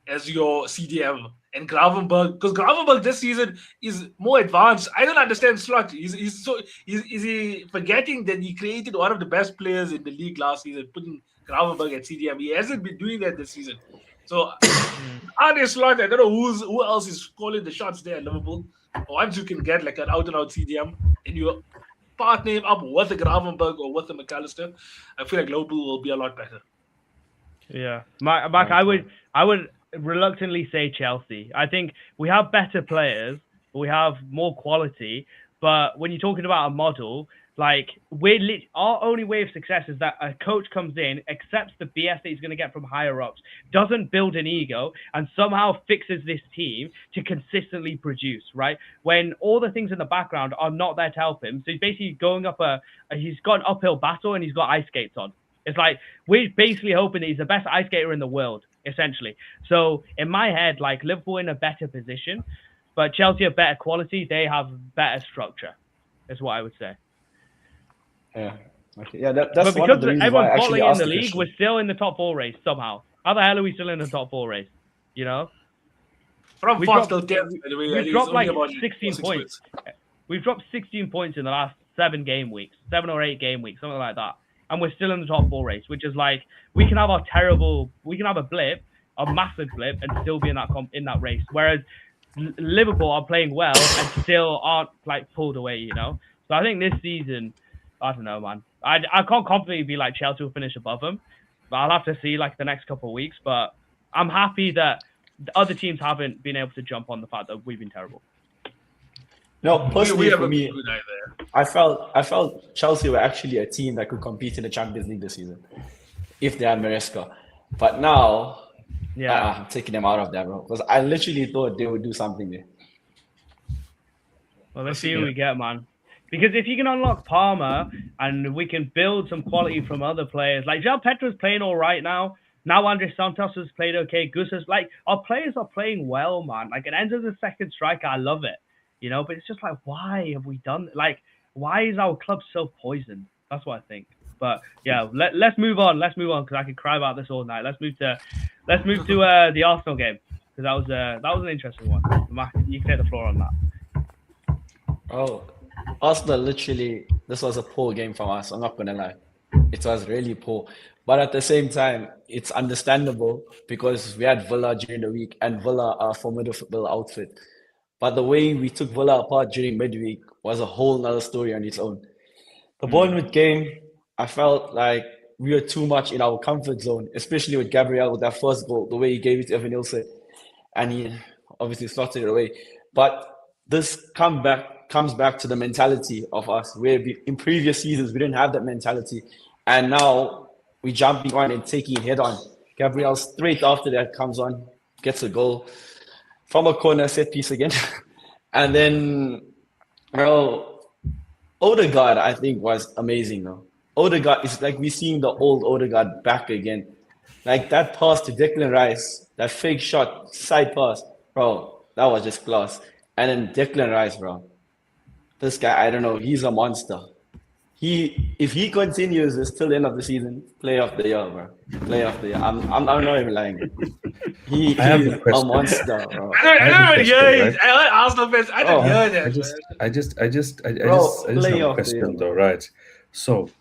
A: as your CDM and Gravenberg, because Gravenberg this season is more advanced. I don't understand Slot. Is he forgetting that he created one of the best players in the league last season, putting Gravenberg at CDM? He hasn't been doing that this season. So on Slot, I don't know who else is calling the shots there at Liverpool. Once you can get like an out and out CDM and you partner him up with a Gravenberg or with a McAllister, I feel like Liverpool will be a lot better.
B: Yeah, Mark, I would reluctantly say Chelsea. I think we have better players, we have more quality, but when you're talking about a model, like our only way of success is that a coach comes in, accepts the BS that he's going to get from higher ups, doesn't build an ego, and somehow fixes this team to consistently produce, right? When all the things in the background are not there to help him. So he's basically going up he's got an uphill battle and he's got ice skates on. It's like, we're basically hoping that he's the best ice skater in the world, essentially. So in my head, like, Liverpool in a better position, but Chelsea have better quality. They have better structure, is what I would say.
D: Yeah. Okay. Yeah, that's
B: but
D: one of the
B: because
D: reasons why I
B: everyone's
D: actually
B: bottling in
D: asked
B: the
D: the
B: league,
D: question.
B: we're still in the top 4 race somehow. How the hell are we still in the top 4 race? You know?
A: From
B: We
A: 4th
B: dropped-
A: till 10th, by the way.
B: We've dropped like
A: about
B: 16
A: 6
B: points. We've dropped 16 points in the last 7 or 8 game weeks, something like that. And we're still in the top 4 race, which is like, we can have a blip, a massive blip, and still be in that race. Whereas Liverpool are playing well and still aren't like pulled away, you know? So I think this season, I don't know, man. I can't confidently be like Chelsea will finish above them, but I'll have to see like the next couple of weeks. But I'm happy that the other teams haven't been able to jump on the fact that we've been terrible.
D: No, personally for me,
A: good idea.
D: I felt Chelsea were actually a team that could compete in the Champions League this season if they had Maresca. But now, I'm taking them out of that, bro, because I literally thought they would do something there.
B: Well, let's see who we get, man. Because if you can unlock Palmer and we can build some quality from other players, like João Pedro's playing all right now. Now Andre Santos has played okay. Gus has, like, our players are playing well, man. Like, and Enzo's a second striker. I love it. You know, but it's just like, why have we done, like, why is our club so poisoned? That's what I think. But yeah, let's move on. Let's move on because I could cry about this all night. Let's move to the Arsenal game because that was an interesting one. Mark, you can take the floor on that.
D: Oh, Arsenal literally, this was a poor game from us. I'm not gonna lie, it was really poor. But at the same time, it's understandable because we had Villa during the week, and Villa are a formidable outfit. But the way we took Villa apart during midweek was a whole nother story on its own. The Bournemouth game, I felt like we were too much in our comfort zone, especially with Gabriel with that first goal, the way he gave it to Evan Ilse, and he obviously slotted it away. But this comes back to the mentality of us, where in previous seasons we didn't have that mentality, and now we're jumping on and taking it head on. Gabriel straight after that comes on, gets a goal from a corner set piece again. And then, Odegaard, I think, was amazing, though. Odegaard is like we're seeing the old Odegaard back again. Like that pass to Declan Rice, that fake shot, side pass, bro, that was just class. And then Declan Rice, bro. This guy, I don't know, he's a monster. If he continues this till the end of the season, player of the year, bro. Player of the year. I'm not even lying. He's a monster, bro.
A: I don't even hear it. I heard Arsenal fans. I don't hear that.
E: I just have
D: player
E: a
D: of the year.
E: question though, right? So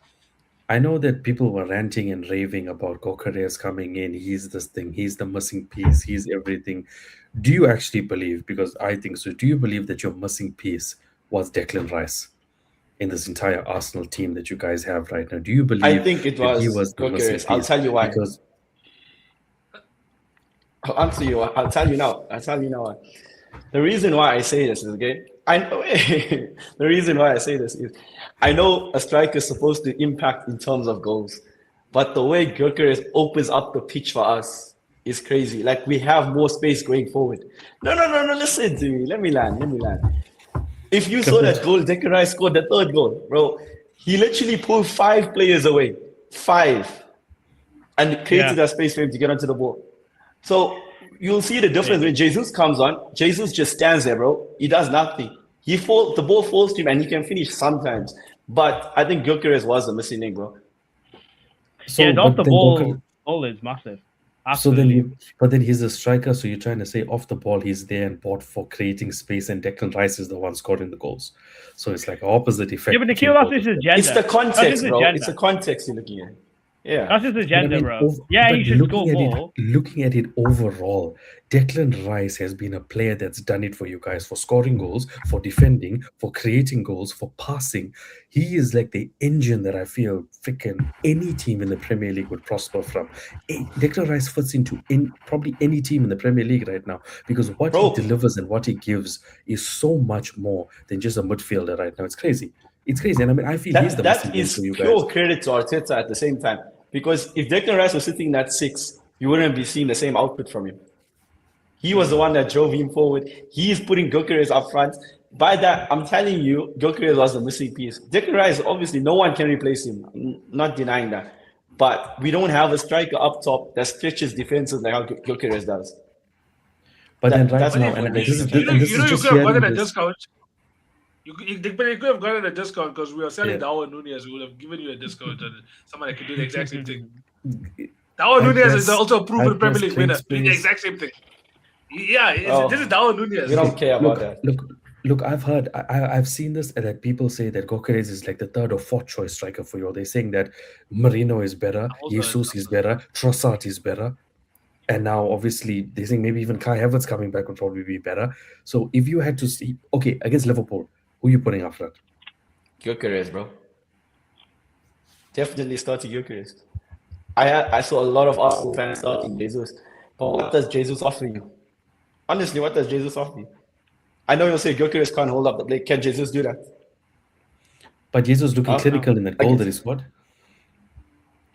E: I know that people were ranting and raving about Gokares coming in. He's this thing. He's the missing piece. He's everything. Do you actually believe? Because I think so. Do you believe that your missing piece was Declan Rice in this entire Arsenal team that you guys have right now? Do you believe?
D: I think it
E: that
D: was
E: he was the missing
D: Gokares.
E: piece?
D: I'll tell you why.
E: Because
D: I'll answer you. I'll tell you now. The reason why I say this is, okay, the reason why I say this is, I know a striker is supposed to impact in terms of goals, but the way Gyökeres opens up the pitch for us is crazy. Like, we have more space going forward. No, listen to me. Let me land. If you saw that goal, Declan Rice scored the third goal, bro. He literally pulled 5 players away. 5. And created that space for him to get onto the ball. So you'll see the difference when Jesus comes on. Jesus just stands there, bro. He does nothing. The ball falls to him and he can finish sometimes. But I think Gyökeres was the missing link, bro.
B: Off the ball is massive. Absolutely.
E: But then he's a striker, so you're trying to say off the ball he's there and bought for creating space, and Declan Rice is the one scoring the goals. So it's like opposite effect.
B: Yeah, but
E: between
B: Nikhil, that's
E: both
B: his
E: of them.
B: agenda.
D: It's the
B: That's
D: context,
B: his
D: bro.
B: agenda.
D: It's the context you're looking at. Yeah.
B: That's his agenda, bro.
E: But
B: He should
E: looking
B: score
E: at
B: more.
E: looking at it overall, Declan Rice has been a player that's done it for you guys, for scoring goals, for defending, for creating goals, for passing. He is like the engine that I feel freaking any team in the Premier League would prosper from. Declan Rice fits into probably any team in the Premier League right now, because what
D: Bro.
E: he delivers and what he gives is so much more than just a midfielder right now. It's crazy. It's crazy. And I mean, I feel he's the missing
D: That
E: link
D: is
E: for you
D: pure
E: guys.
D: credit to Arteta at the same time. Because if Declan Rice was sitting at 6, you wouldn't be seeing the same output from him. He was the one that drove him forward. He is putting Gyökeres up front. By that, I'm telling you, Gyökeres was the missing piece. Declan Rice, obviously, no one can replace him. I'm not denying that. But we don't have a striker up top that stretches defenses like how Gyökeres does.
E: But then
D: That's
E: right now,
D: my
E: and
D: point.
E: this is
A: You
E: just
A: could have
E: hearing
A: gotten a
E: this.
A: discount. You could have gotten a discount because we were selling
E: Yeah.
A: Darwin Nunez. We would have given you a discount and someone that could do the exact same thing. Darwin Nunez is also a proven Premier League winner, doing the exact same thing. Yeah, this is Darwin Nunez.
D: We don't care about that.
E: Look, I've seen this, that people say that Gyökeres is like the third or fourth choice striker for you. They're saying that Marino is better, Jesus is better, Trossard is better, and now obviously they think maybe even Kai Havertz coming back would probably be better. So if you had to see, okay, against Liverpool, who are you putting up front?
D: Gyökeres, bro. Definitely starting Gyökeres. I saw a lot of Arsenal fans starting Jesus. But what does Jesus offer you? Honestly, what does Jesus offer you? I know you'll say Gyökeres can't hold up the plate. Can Jesus do that?
E: But Jesus looking clinical in that goal that he scored.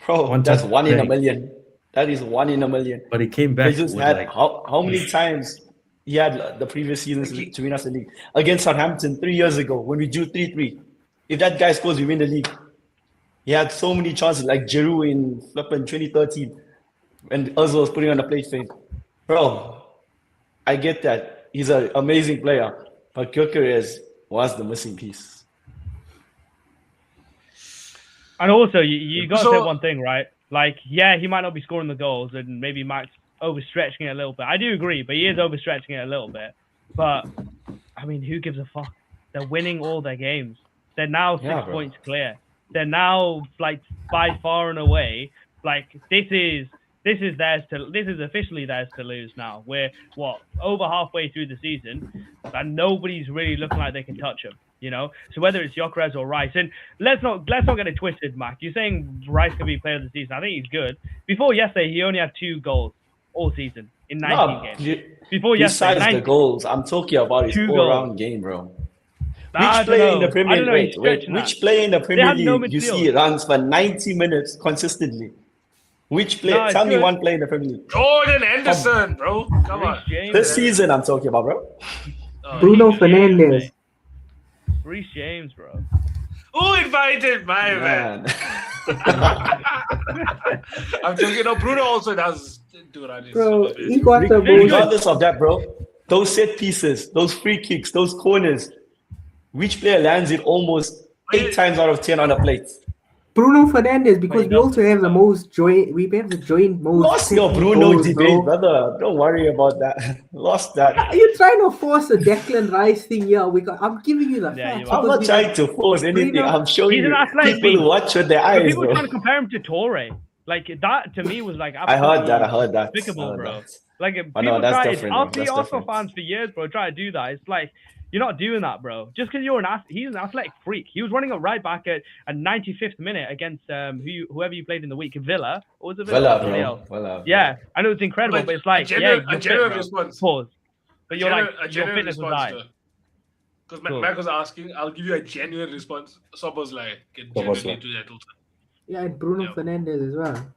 D: Bro, that's one in a million. That is 1 in a million.
E: But he came back.
D: Jesus had how many times he had the previous seasons to win us the league? Against Southampton 3 years ago when we drew 3-3. If that guy scores, we win the league. He had so many chances, like Giroud in flipping 2013 when Enzo was putting on the plate for him. Bro, I get that. He's an amazing player. But Gyökeres was the missing piece.
B: And also, you got to say one thing, right? Like, yeah, he might not be scoring the goals and maybe Max overstretching it a little bit. I do agree, but he is overstretching it a little bit. But, I mean, who gives a fuck? They're winning all their games. They're now 6 points clear. They're now, like, by far and away, like, this is officially theirs to lose now. We're, over halfway through the season, and nobody's really looking like they can touch them. You know, so whether it's Gyökeres or Rice, and let's not get it twisted, Mac. You're saying Rice could be player of the season. I think he's good. Before yesterday, he only had 2 goals all season in 19 games. Before yesterday,
D: besides the goals, I'm talking about his all-round game, bro. Which player in the Premier League? Which player in the Premier League you see runs for 90 minutes consistently? Which player? Tell me one player in the Premier League.
A: Jordan Henderson, bro. Come on.
D: This season, I'm talking about, bro.
C: Bruno Fernandes.
B: Reece James, bro.
A: Who invited my man? I'm joking. No, Bruno also does do that.
C: Bro, he got the
D: regardless of that, bro. Those set pieces, those free kicks, those corners. Which player lands it almost 8 times out of 10 on a plate?
C: Bruno Fernandes, because we also have the most joint. We have the joint most.
D: Lost your Bruno debate, brother. Don't worry about that. Lost that.
C: Are you trying to force a Declan Rice thing here? I'm giving you the facts.
D: I'm not trying to force anything. I'm showing you people who watch with their eyes,
B: people
D: bro.
B: trying to compare him to Torre. Like that to me was like
D: I heard that.
B: Despicable, bro. Like
D: no, that's different.
B: I'll see Arsenal fans for years, bro. Try to do that. It's like you're not doing that, bro. Just because he's an athletic freak. He was running a right back at a 95th minute against whoever you played in the week, Villa. Or was it Villa?
D: Villa.
B: Yeah, I know it's incredible, but it's like
A: a genuine response.
B: Pause. But you're like your
A: genuine
B: fitness will die.
A: Because Mac was asking, I'll give you a genuine response. Szoboszlai can genuinely do that also.
C: Yeah, and Bruno Fernandes as well.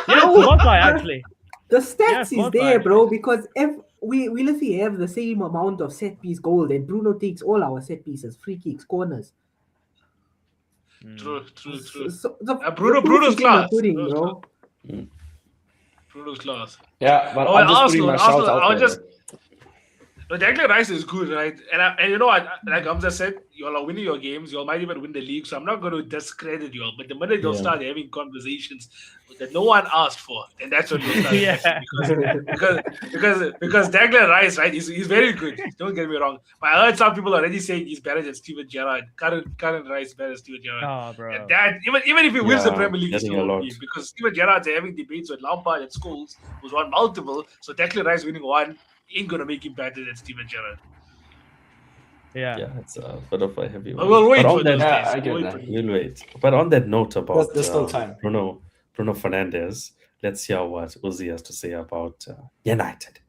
B: Yeah, Szoboszlai actually.
C: The stats is there, bro, because if we literally have the same amount of set piece goals, and Bruno takes all our set pieces, free kicks, corners.
A: True.
C: So
A: Bruno's class.
C: Bro.
A: Bruno's class.
D: Yeah, but I'm just putting my shout out there.
A: No, Declan Rice is good, right? And you know what? Like Hamza said, you all are winning your games. You all might even win the league. So I'm not going to discredit you all. But the minute you'll
E: Yeah.
A: start having conversations that no one asked for, then that's when you'll start
B: Yeah.
A: because Declan Rice, right? He's very good. Don't get me wrong. But I heard some people already saying he's better than Steven Gerrard. Current Rice better than Steven Gerrard.
B: Oh, bro.
A: And that even if he wins the
E: Yeah,
A: Premier League, he
E: getting
A: still
E: a
A: won't
E: lot.
A: be because Steven Gerrard's having debates with Lampard and Scholes, who's won multiple. So Declan Rice winning one ain't gonna make him better than Steven Gerrard.
B: Yeah.
E: Yeah, it's a bit of a heavy
A: But
E: one.
A: we'll wait
E: But
A: for
E: on
A: those
E: that,
D: Yeah,
A: days.
D: I get
A: We'll wait
D: that.
A: for those.
E: we'll wait. But on that note about
D: There's still time.
E: Bruno Fernandes, let's hear what Uzi has to say about United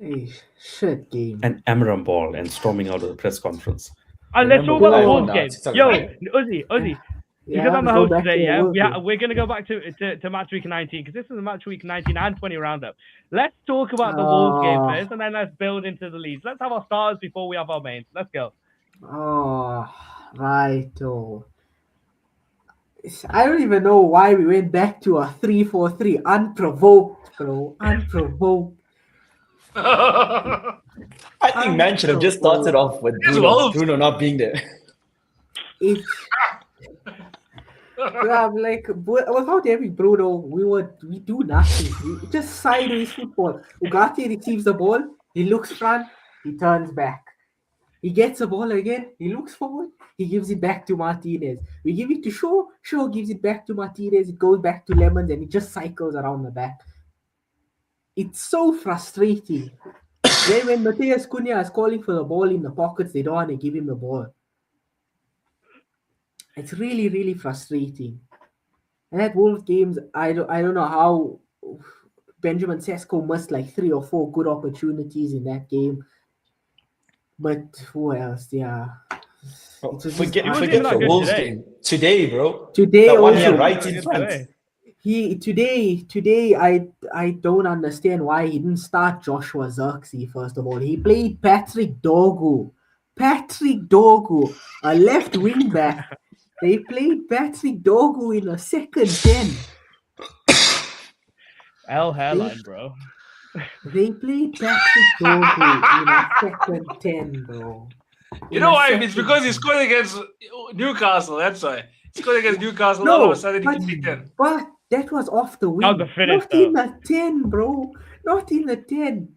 C: Hey, shit game.
E: and Amram Ball and storming out of the press conference.
B: And let's talk
D: Remember
B: about the
D: why
B: Wolves
D: not?
B: game.
D: It's a
B: Yo,
D: lie.
B: Uzi,
C: Yeah,
B: because I'm the
C: go
B: host
C: back
B: today,
C: to
B: yeah,
C: Wolves game.
B: we're gonna go back to match week 19 because this is a match week 19 and 20 roundup. Let's talk about the Wolves game first, and then let's build into the leads. Let's have our starters before we have our mains. Let's go.
C: Oh, right. Oh. I don't even know why we went back to a 3-4-3 unprovoked, bro. Unprovoked.
D: I think man should have just started off with
A: It's Wolves.
D: Bruno not being there.
C: It's I'm like without having Bruno, we do nothing. We just sideways football. Ugarte receives the ball, he looks front, he turns back. He gets the ball again, he looks forward, he gives it back to Martinez. We give it to Shaw gives it back to Martinez, it goes back to Lemons, and it just cycles around the back. It's so frustrating. Then when Matheus Cunha is calling for the ball in the pockets, they don't want to give him the ball. It's really, really frustrating. And at Wolves games, I don't know how Benjamin Sesko missed like 3 or 4 good opportunities in that game. But who else? Yeah.
D: Bro,
C: It was just
D: forget
B: wasn't
D: forget
B: even that
D: the
B: good
D: Wolves
B: today.
D: game. Today, bro.
C: Today
D: That one
C: also-
D: here right in
B: Good
D: front.
B: today.
C: Today I don't understand why he didn't start Joshua Zirkzee first of all. He played Patrick Dogu, a left wing back. They played Patrick Dogu in a second 10.
B: L hairline, bro.
C: They played Patrick Dogu in a second 10, bro.
A: You know why? It's because he scored against Newcastle. That's why. He scored against Newcastle. all of
C: No,
A: a sudden
C: but,
A: he can 10.
C: but that was off the wing.
B: That was a finish,
C: Not in the 10, bro. Not in the 10.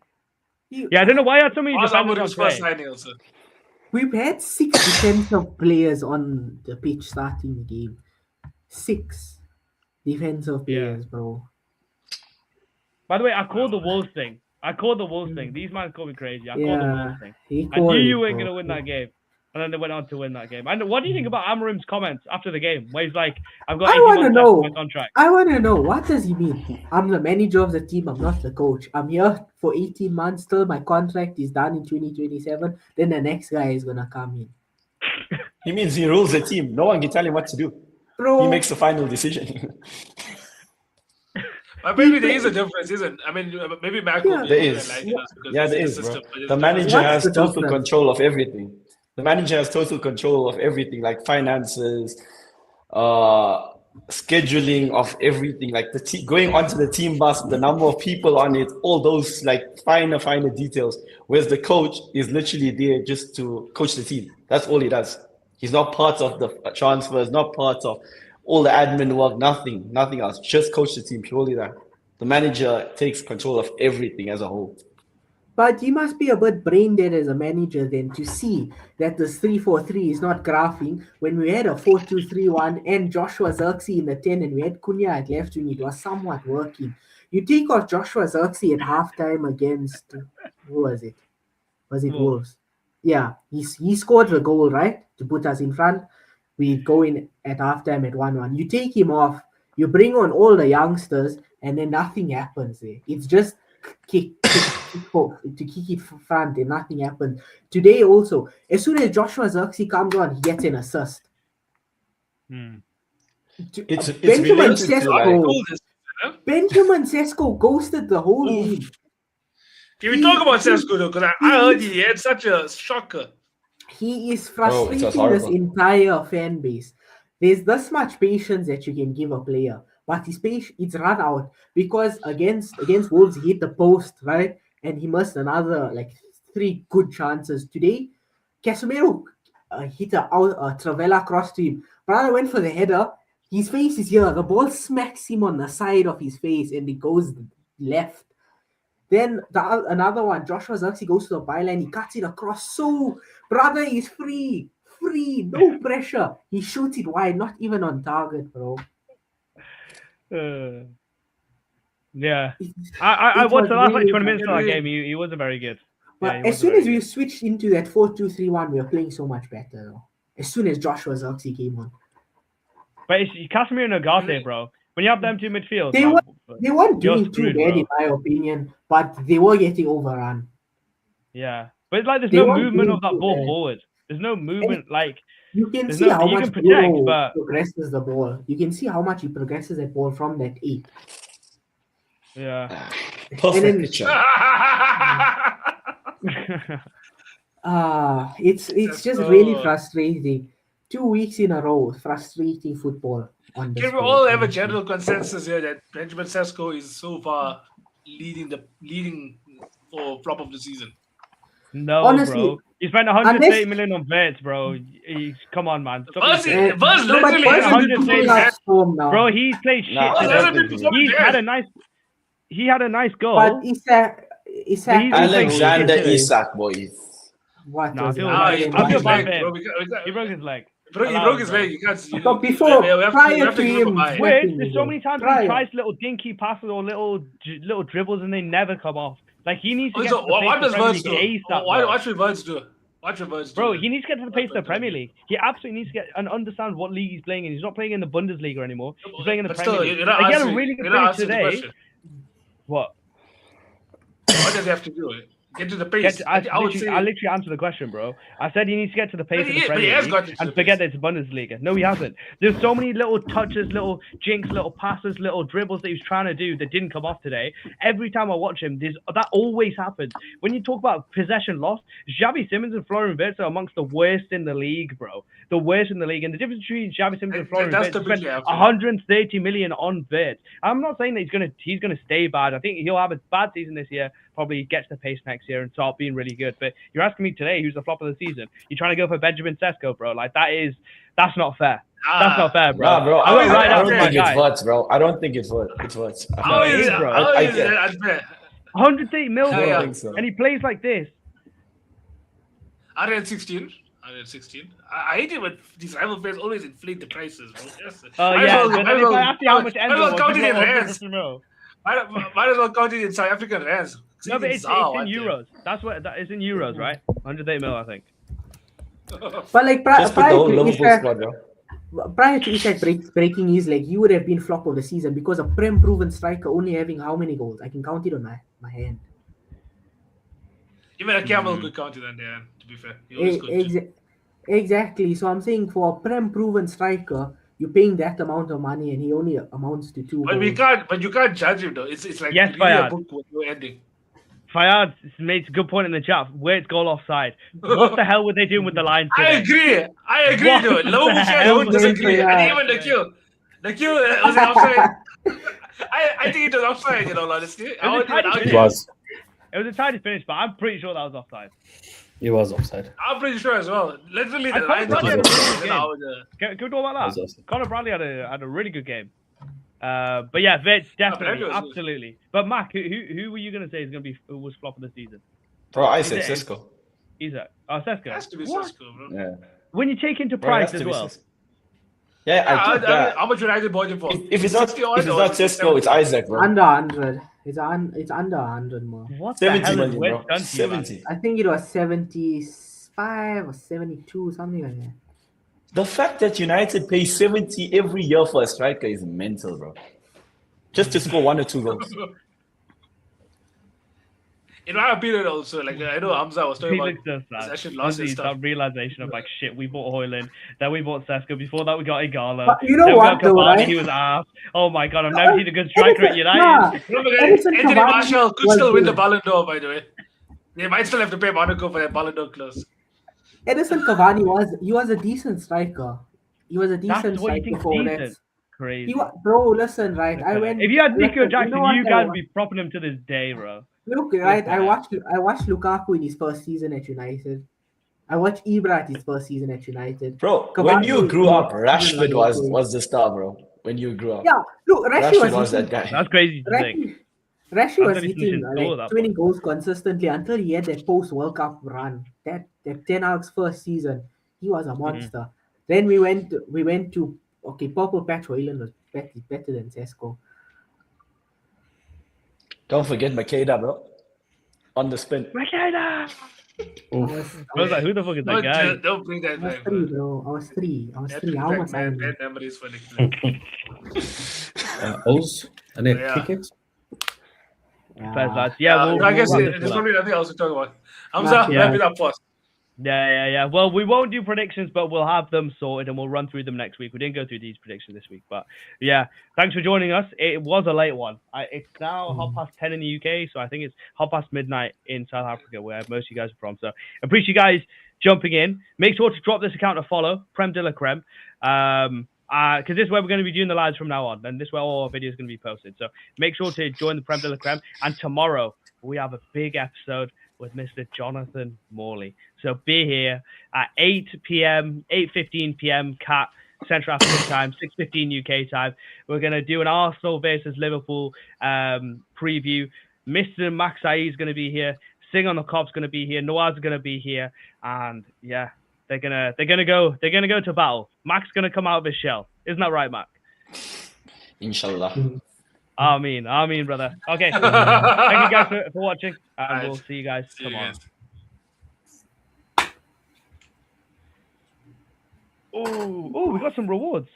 B: Yeah, I don't know why you had so many
A: Was
B: defenders on
A: Amorim's first
B: today.
A: signing also.
C: We've had 6 defensive players on the pitch starting the game. 6 defensive players, bro.
B: By the way, I called the Wolves thing. These man called me crazy. I called the
C: Yeah,
B: Wolves thing.
C: he
B: I knew
C: called
B: you
C: it,
B: weren't
C: bro.
B: going to win that game. And then they went on to win that game. And what do you think about Amorim's comments after the game? Where he's like, I've got
C: I
B: 18
C: wanna
B: months
C: know.
B: left on my contract.
C: I want to know, what does he mean? I'm the manager of the team. I'm not the coach. I'm here for 18 months till my contract is done in 2027. Then the next guy is going to come in.
D: He means he rules the team. No one can tell him what to do.
C: Bro,
D: He makes the final decision.
A: But maybe there is a difference, isn't? I mean, maybe Mac will be
D: There
A: able
D: is.
A: to enlighten us because
D: Yeah,
A: it's
D: there
A: in
D: is,
A: the
D: bro.
A: system, but it's
D: The
A: different.
D: manager
C: What's
D: has
C: the
D: total
C: difference?
D: control of everything. The manager has total control of everything, like finances, scheduling of everything, like the going onto the team bus, the number of people on it, all those like finer details. Whereas the coach is literally there just to coach the team. That's all he does. He's not part of the transfers, not part of all the admin work, nothing else. Just coach the team, purely that. The manager takes control of everything as a whole.
C: but you must be a bit brain dead as a manager then to see that this 3-4-3 is not graphing when we had a 4-2-3-1 and Joshua Zirkzee in the 10 and we had Cunha at left wing. It was somewhat working. You take off Joshua Zirkzee at halftime against, who was it? Was it Wolves? Yeah, he scored the goal, right? To put us in front. We go in at halftime at 1-1. You take him off, you bring on all the youngsters, and then nothing happens there. It's just kick to kick it front and nothing happens. Today also, as soon as Joshua Zirkzee comes on, he gets an assist.
D: It's
C: Benjamin
D: related to
C: Sesko. Benjamin Sesko ghosted the whole game.
A: Can we talk about Sesko though? Because I heard he had such a shocker.
C: He is
D: Oh,
C: frustrating
D: it's
C: this
D: horrible.
C: entire fan base. There's this much patience that you can give a player, but his patience it's run out because against Wolves he hit the post, right, and he missed another like 3 good chances. Today, Casemiro hit a Travella cross to him. Brother went for the header. His face is here. The ball smacks him on the side of his face and it goes left. Then another one, Joshua Zirkzee goes to the byline. He cuts it across. So, brother is free. No pressure. He shoots it wide, not even on target, bro.
B: Yeah. I watched the last like 20 minutes of that
A: really-
B: game. He wasn't very good.
C: But
B: he
C: as
B: wasn't
C: soon
B: very
C: as we
B: good.
C: switched into that 4-2-3-1, we were playing so much better, though. As soon as Joshua Zirkzee came on.
B: But it's Casemiro and Ugarte, bro. When you have them two midfield,
C: They weren't
B: you're
C: doing too
B: screwed,
C: bad,
B: bro.
C: in my opinion, but they were getting overrun.
B: Yeah. But it's like there's
C: They
B: no
C: weren't
B: movement
C: doing
B: of that
C: too
B: ball
C: bad.
B: forward. There's no movement like
C: You can
B: There's
C: see
B: no-
C: how
B: you
C: much
B: can project,
C: Bruno
B: but-
C: progresses the ball. You can see how much he progresses that ball from that 8.
B: yeah.
D: Perfect
C: then-
D: picture.
C: It's
A: That's
C: just
A: so-
C: really frustrating. 2 weeks in a row, frustrating football on the
A: Can we all have a general consensus here that Benjamin Sesko is so far leading for flop of the season?
B: No,
C: Honestly,
B: bro. You spent 130
C: unless-
B: million on Vets, bro. Come on, man. Stop
A: Buzz,
B: being silly.
A: Buzz
C: No, but
A: literally
C: Buzz
A: hasn't
C: is
A: been
C: pulling
A: performing
C: up
A: bad.
C: storm now.
B: Bro, he's played shit
D: Nah,
A: Buzz
B: today.
A: hasn't been performing
B: He
A: bad.
B: had a nice goal.
C: But Isak,
B: He's playing
D: Alexander
B: shit today.
D: Isak, boy.
C: what
B: Nah,
C: was
B: I feel
C: it?
A: Ah,
B: bad.
A: he
B: I
A: broke
B: feel
A: his
B: bad
A: leg,
B: for him.
A: bro.
B: He broke his leg.
A: He
B: Allow
A: broke
B: him,
A: his
B: bro.
A: leg. You can't. You,
C: But before,
A: we have to
C: prior
A: give
C: to
A: him a
C: him,
A: bye.
B: Wait, there's so many times he
C: Prior.
B: tries little dinky passes or little dribbles and they never come off. Like he needs to get
A: So
B: to the pace
A: what
B: of
A: does
B: the Premier
A: Verts do?
B: League ASAP,
A: Why
B: bro.
A: what should Verts do? What should Verts do?
B: Bro, he needs to get to the pace of the Premier League. He absolutely needs to get and understand what league he's playing in. He's not playing in the Bundesliga anymore. He's playing in the
A: But
B: Premier
A: still,
B: League.
A: you're not
B: Like, he had a
A: answering-
B: really good
A: you're not
B: finish
A: answering the
B: today.
A: question.
B: What?
A: What does he have to do? Get to the pace.
B: I
A: would say.
B: literally answered the question, bro. I said he needs to get to the pace
A: But
B: of
A: he-
B: the
A: but he
B: Premier
A: has
B: League
A: got to
B: and
A: the
B: forget
A: pace.
B: that it's Bundesliga. No, he hasn't. There's so many little touches, little jinks, little passes, little dribbles that he was trying to do that didn't come off today. Every time I watch him, that always happens. When you talk about possession loss, Xavi Simons and Florian Wirtz are amongst the worst in the league, bro. The worst in the league. And the difference between Xavi Simons and Florian
A: That's
B: Wirtz,
A: the
B: he spent
A: big gap.
B: 130 million on Wirtz. I'm not saying that he's gonna stay bad. I think he'll have a bad season this year. Probably gets the pace next year and start being really good. But you're asking me today who's the flop of the season. You're trying to go for Benjamin Sesko, bro. Like that's not fair. That's not fair, bro.
D: Nah, bro.
B: I went right
D: I
B: out
D: don't
B: for my
D: think it's
B: guy.
D: Verts, bro. I don't think it's Verts. It's Verts.
A: How
B: it
A: is
B: is, bro.
A: how
D: I
A: is
D: get-
A: it unfair?
B: 108 mil,
A: Yeah,
B: bro.
A: yeah.
D: I think so.
B: And he plays like this.
A: 116. 116. I hate it when these rival players always inflate the prices, bro. Yes.
B: Oh
A: Might as
B: yeah,
A: well-
B: but
A: might
B: then
A: as
B: if I
A: well-
B: ask you how much
A: might as
B: Enzo
A: well
B: was,
A: count
B: you
A: it in
B: got
A: rands.
B: 150 mil.
A: Might as well count it in South African rands.
B: No, but it's in
A: What the-
B: euros. That's what that is in euros, right? 108 mil, I think.
C: But like
D: Just put the whole Liverpool
C: Isak,
D: squad, bro.
C: prior to Isak breaking his leg, he would have been flop of the season because a Prem proven striker only having how many goals? I can count it on my hand.
A: Even a camel could count it on there, to be fair. He always could.
C: Exactly. So I'm saying for a Prem proven striker, you're paying that amount of money and he only amounts to 2
A: But
C: goals.
A: you can't judge him though. It's like
B: Yes,
A: really
B: Fayad.
A: a book with no ending.
B: Fayad made a good point in the chat. Where's goal offside? What the hell were they doing with the line
A: I
B: today?
A: agree
B: What
A: though.
B: the
A: Liverpool fans
B: hell
A: don't disagree.
C: was
A: And
C: that?
A: even the Q was it offside. I think it was offside, in all honesty. I
B: was
A: wouldn't
B: a
A: even
B: tidy
E: It
A: argue.
E: was.
B: It was a tidy finish, but I'm pretty sure that was offside.
E: It was offside.
A: I'm pretty sure as well. Literally,
B: I
A: the
B: thought
A: line
B: Bradley had a really good
A: then
B: game.
A: I would,
B: Can we talk about
E: It was
B: that?
E: offside.
B: Conor Bradley had a really good game. But yeah, Vets definitely,
A: Bradley was good.
B: absolutely. But Mac, who were you gonna say is gonna be who was flop of the season?
D: Bro, I said
B: Is it-
D: Cisco.
B: Isak. Oh, Sesko.
A: It has to be
B: What?
A: Cisco, bro.
D: Yeah.
B: When you take into
D: Bro, it has
B: price
D: to
B: as
D: be
B: well.
D: Cisco. Yeah, I think that.
A: How much United bought him for?
D: If it's not
A: 60 odd or
D: Cisco, it's
A: 70?
D: Isaac, bro.
C: Under 100. It's under 100 more.
B: What the
D: 70
B: hell is
D: million,
B: West
D: bro.
B: done to you, man?
D: 70.
C: I think it was 75 or 72, something like that.
D: The fact that United pay 70 every year for a striker is mental, bro. Just to score 1 or 2 goals.
A: In my opinion, also, like I know Hamza was talking
B: He
A: about
B: looks so sad.
A: possession loss and
B: Honestly,
A: stuff.
B: that realization of like shit, we bought Hoyland, then we bought Sesko. Before that, we got Igalo.
C: But you know
B: then we
C: what,
B: got
C: though,
B: Cavani,
C: right?
B: he was ass. Oh my god, I've never seen a good striker at United.
C: Nah,
A: Remember,
C: Edison
A: Anthony
C: Cavani
A: Martial could
C: was
A: still win the
C: good.
A: Ballon d'Or, by the way. They might still have to pay Monaco for that Ballon d'Or clause.
C: Edison Cavani was a decent striker. He was a decent
B: That's what you
C: striker
B: think
C: for
B: decent.
C: Reds.
B: Crazy.
C: Bro, listen, right? I went.
B: If you had Nico
C: listen,
B: Jackson,
C: know what
B: you
C: I
B: guys
C: want?
B: would be propping him to this day, bro.
C: Look, right, I
B: bad.
C: watched Lukaku in his first season at United. I watched Ibra at his first season at United.
D: Bro, when you
C: Cavani
D: grew
C: in
D: up,
C: his season
D: Rashford
C: one AK.
D: was the star, bro. When you grew up,
C: Yeah, look,
D: Rashford was that guy.
B: That's crazy to think.
C: Rashi
B: I
C: was
B: thought he finished
C: hitting
B: in goal at
C: like
B: that
C: 20
B: point.
C: goals consistently until he had that post World Cup run. That Ten Hag's first season, he was a monster. Then we went to okay, Purple Patch Hoyland was better than Sesko.
D: Don't forget Makeda, bro. On the spin.
B: Makeda!
C: I was,
B: I was like, who the fuck is that guy?
A: Don't bring that
C: I was
A: back,
C: three,
A: man.
C: bro. I was three.
A: That
C: How
A: brings back
C: much I
A: bad memories for Nicholas.
E: Oz, and then
A: Yeah.
E: kick it.
B: First lads. Yeah,
A: So I
B: we'll
A: guess
B: wrap this
A: there's
B: one up.
A: probably nothing else to talk about. Hamza,
C: Yeah.
A: wrap it up first.
B: Yeah. Well, we won't do predictions, but we'll have them sorted and we'll run through them next week. We didn't go through these predictions this week, but yeah, thanks for joining us. It was a late one. It's now 10:30 in the UK, so I think it's midnight midnight in South Africa, where most of you guys are from. So appreciate you guys jumping in. Make sure to drop this account a follow, Prem de la Creme, because this is where we're going to be doing the lives from now on, and this is where all our videos are going to be posted. So make sure to join the Prem de la Creme, and tomorrow we have a big episode with Mr. Jonathan Morley. So be here at 8 p.m., 8:15 p.m. CAT Central African time, 6:15 UK time. We're going to do an Arsenal versus Liverpool preview. Mr. Max Saeed is going to be here. Sing on the Cop's going to be here. Noah's going to be here, and yeah, they're gonna go to battle. Mac's going to come out of his shell. Isn't that right, Mac?
D: Inshallah.
B: Ameen, brother. Okay. Thank you guys for watching, and we'll see you guys tomorrow. Oh, we got some rewards.